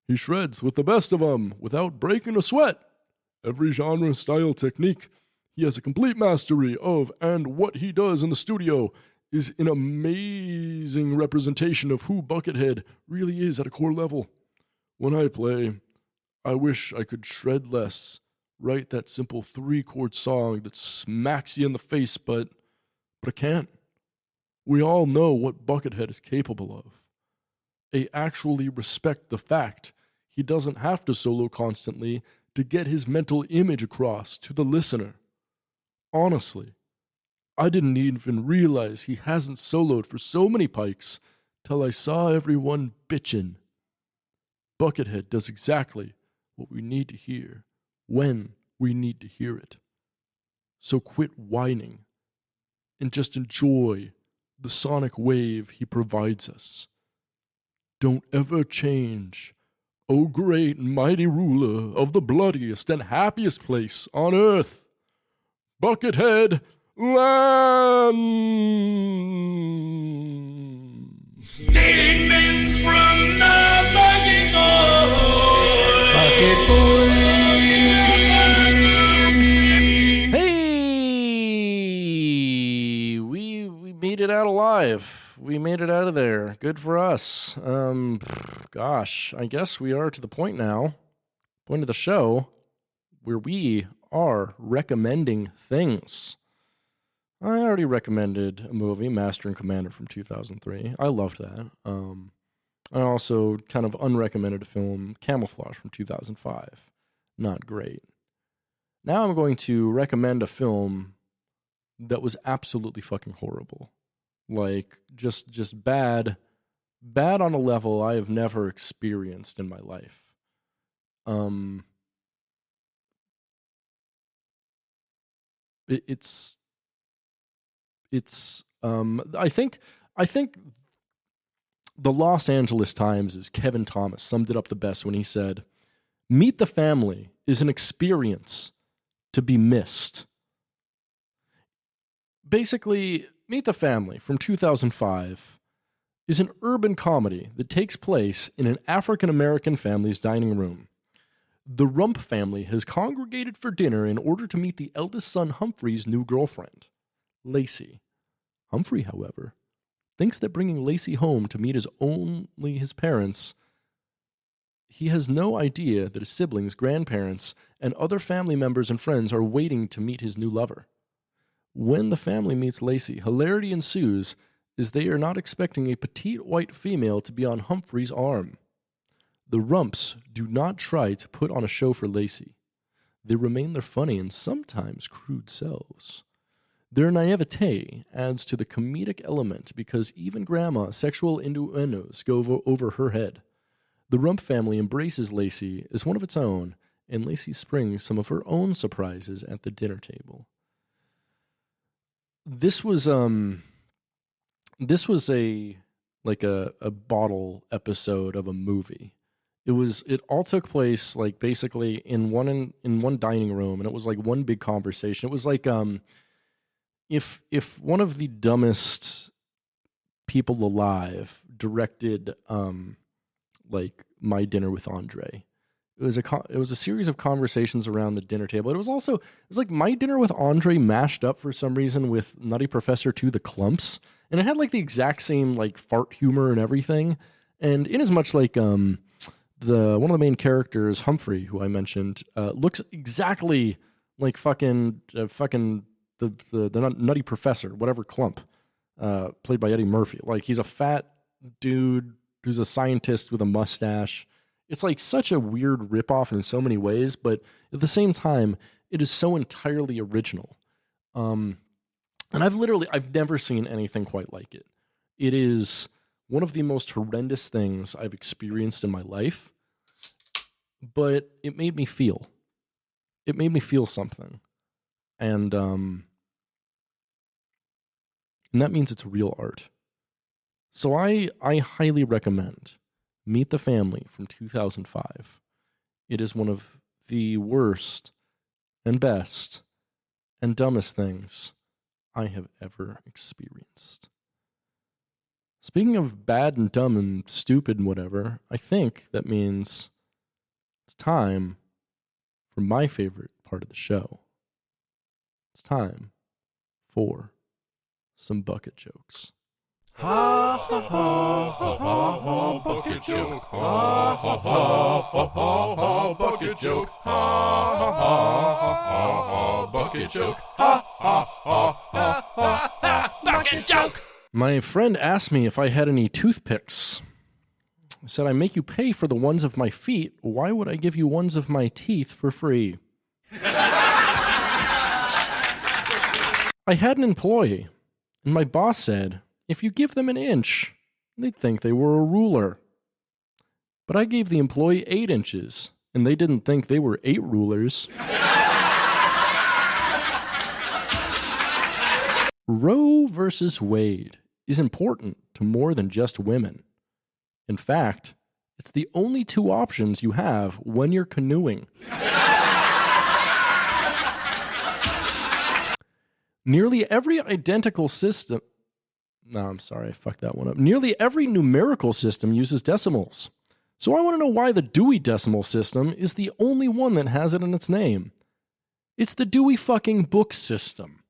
[SPEAKER 3] He shreds with the best of them without breaking a sweat. Every genre, style, technique, he has a complete mastery of, and what he does in the studio is an amazing representation of who Buckethead really is at a core level. When I play, I wish I could shred less, write that simple 3-chord song that smacks you in the face, but I can't. We all know what Buckethead is capable of. I actually respect the fact he doesn't have to solo constantly to get his mental image across to the listener. Honestly, I didn't even realize he hasn't soloed for so many Pikes till I saw everyone bitchin'. Buckethead does exactly what we need to hear when we need to hear it. So quit whining and just enjoy the sonic wave he provides us. Don't ever change, O great and mighty ruler of the bloodiest and happiest place on earth, Buckethead Land.
[SPEAKER 2] Statements from the Bucket Boy.
[SPEAKER 1] Hey, we made it out alive. We made it out of there. Good for us. Gosh, I guess we are to the point now, point of the show, where we are recommending things. I already recommended a movie, Master and Commander from 2003. I loved that. I also kind of unrecommended a film, Camouflage from 2005. Not great. Now I'm going to recommend a film that was absolutely fucking horrible. Like, just bad on a level I have never experienced in my life. I think the Los Angeles Times' Kevin Thomas summed it up the best when he said, "Meet the Family is an experience to be missed." Basically, Meet the Family from 2005 is an urban comedy that takes place in an African-American family's dining room. The Rump family has congregated for dinner in order to meet the eldest son Humphrey's new girlfriend, Lacey. Humphrey, however, thinks that bringing Lacey home to meet his parents, he has no idea that his siblings, grandparents, and other family members and friends are waiting to meet his new lover. When the family meets Lacey, hilarity ensues as they are not expecting a petite white female to be on Humphrey's arm. The Rumps do not try to put on a show for Lacey. They remain their funny and sometimes crude selves. Their naivete adds to the comedic element because even Grandma's sexual innuendos go over her head. The Rump family embraces Lacey as one of its own, and Lacey springs some of her own surprises at the dinner table. This was a bottle episode of a movie. It all took place like basically in one dining room, and it was like one big conversation. It was like if one of the dumbest people alive directed like My Dinner with Andre. It was a series of conversations around the dinner table. It was like My Dinner with Andre mashed up for some reason with Nutty Professor 2: The Clumps, and it had like the exact same like fart humor and everything. And in as much like one of the main characters, Humphrey, who I mentioned, looks exactly like fucking the Nutty Professor, whatever Clump, played by Eddie Murphy. Like, he's a fat dude who's a scientist with a mustache. It's like such a weird ripoff in so many ways, but at the same time, it is so entirely original. And I've never seen anything quite like it. It is one of the most horrendous things I've experienced in my life, but it made me feel. It made me feel something. And that means it's real art. So I highly recommend Meet the Family from 2005. It is one of the worst and best and dumbest things I have ever experienced. Speaking of bad and dumb and stupid and whatever, I think that means it's time for my favorite part of the show. It's time for some bucket jokes.
[SPEAKER 2] Ha ha ha ha ha ha, bucket joke. Ha ha ha ha ha ha, bucket joke. Ha ha ha ha ha, bucket joke. Ha ha ha ha ha ha, bucket joke.
[SPEAKER 1] My friend asked me if I had any toothpicks. I said, I make you pay for the ones of my feet. Why would I give you ones of my teeth for free? I had an employee, and my boss said, if you give them an inch, they'd think they were a ruler. But I gave the employee 8 inches, and they didn't think they were 8 rulers. Roe versus Wade is important to more than just women. In fact, it's the only 2 options you have when you're canoeing. Nearly every identical system... No, I'm sorry, I fucked that one up. Nearly every numerical system uses decimals. So I want to know why the Dewey Decimal System is the only one that has it in its name. It's the Dewey fucking Book System.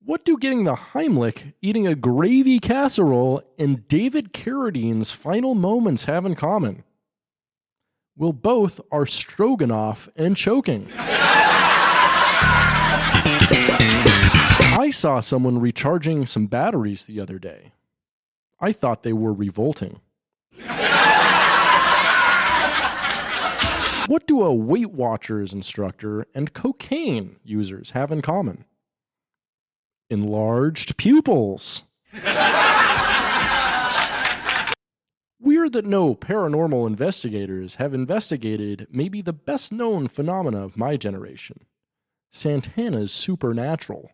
[SPEAKER 1] What do getting the Heimlich, eating a gravy casserole, and David Carradine's final moments have in common? Well, both are stroganoff and choking. I saw someone recharging some batteries the other day. I thought they were revolting. What do a Weight Watchers instructor and cocaine users have in common? Enlarged pupils. Weird that no paranormal investigators have investigated maybe the best known phenomena of my generation, Santana's supernatural.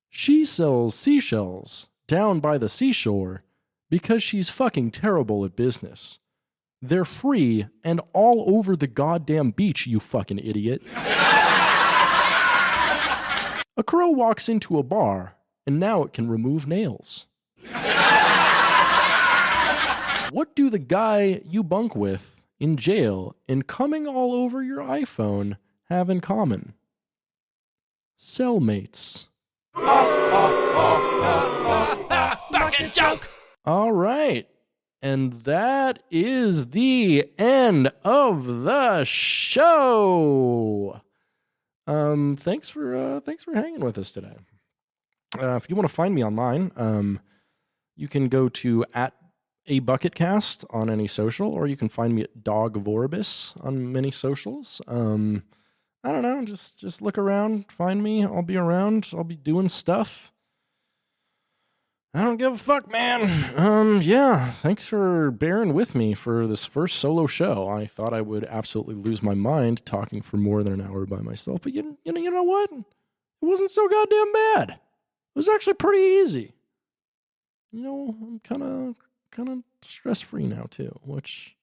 [SPEAKER 1] She sells seashells down by the seashore because she's fucking terrible at business. They're free and all over the goddamn beach, you fucking idiot. A crow walks into a bar, and now it can remove nails. What do the guy you bunk with in jail and coming all over your iPhone have in common? Cellmates.
[SPEAKER 2] Bucket joke.
[SPEAKER 1] All right. And that is the end of the show. Thanks for hanging with us today. If you want to find me online, you can go to @abucketcast on any social, or you can find me at Dogvorbis on many socials. I don't know, just look around, find me. I'll be around. I'll be doing stuff. I don't give a fuck, man. Yeah, thanks for bearing with me for this first solo show. I thought I would absolutely lose my mind talking for more than an hour by myself, but you know what? It wasn't so goddamn bad. It was actually pretty easy. You know, I'm kind of stress-free now too, which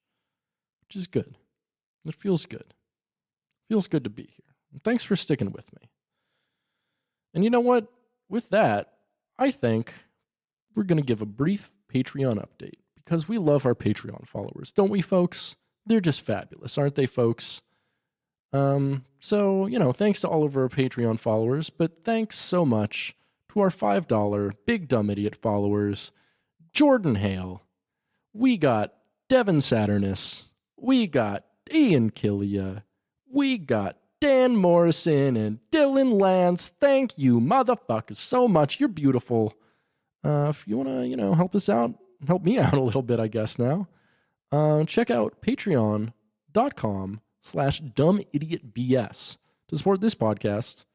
[SPEAKER 1] is good. It feels good. It feels good to be here. And thanks for sticking with me. And you know what? With that, I think we're going to give a brief Patreon update because we love our Patreon followers, don't we, folks? They're just fabulous, aren't they, folks? So, thanks to all of our Patreon followers, but thanks so much to our $5 Big Dumb Idiot followers, Jordan Hale. We got Devin Saturnus. We got Ian Killia. We got Dan Morrison and Dylan Lance. Thank you, motherfuckers, so much. You're beautiful. If you want to, help us out, help me out a little bit, I guess now, check out patreon.com/dumbidiotbs to support this podcast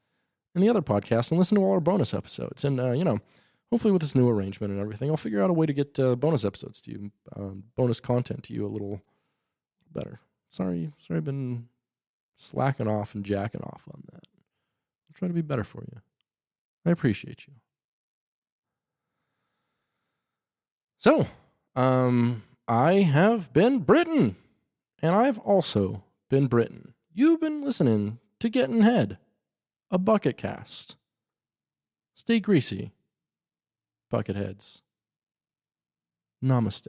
[SPEAKER 1] and the other podcast and listen to all our bonus episodes. And, hopefully with this new arrangement and everything, I'll figure out a way to get bonus episodes to you, bonus content to you a little better. Sorry I've been slacking off and jacking off on that. I'll try to be better for you. I appreciate you. So, I have been Britain, and I've also been Britain. You've been listening to Gettin' Head, a Bucketcast. Stay greasy, Bucketheads. Namaste.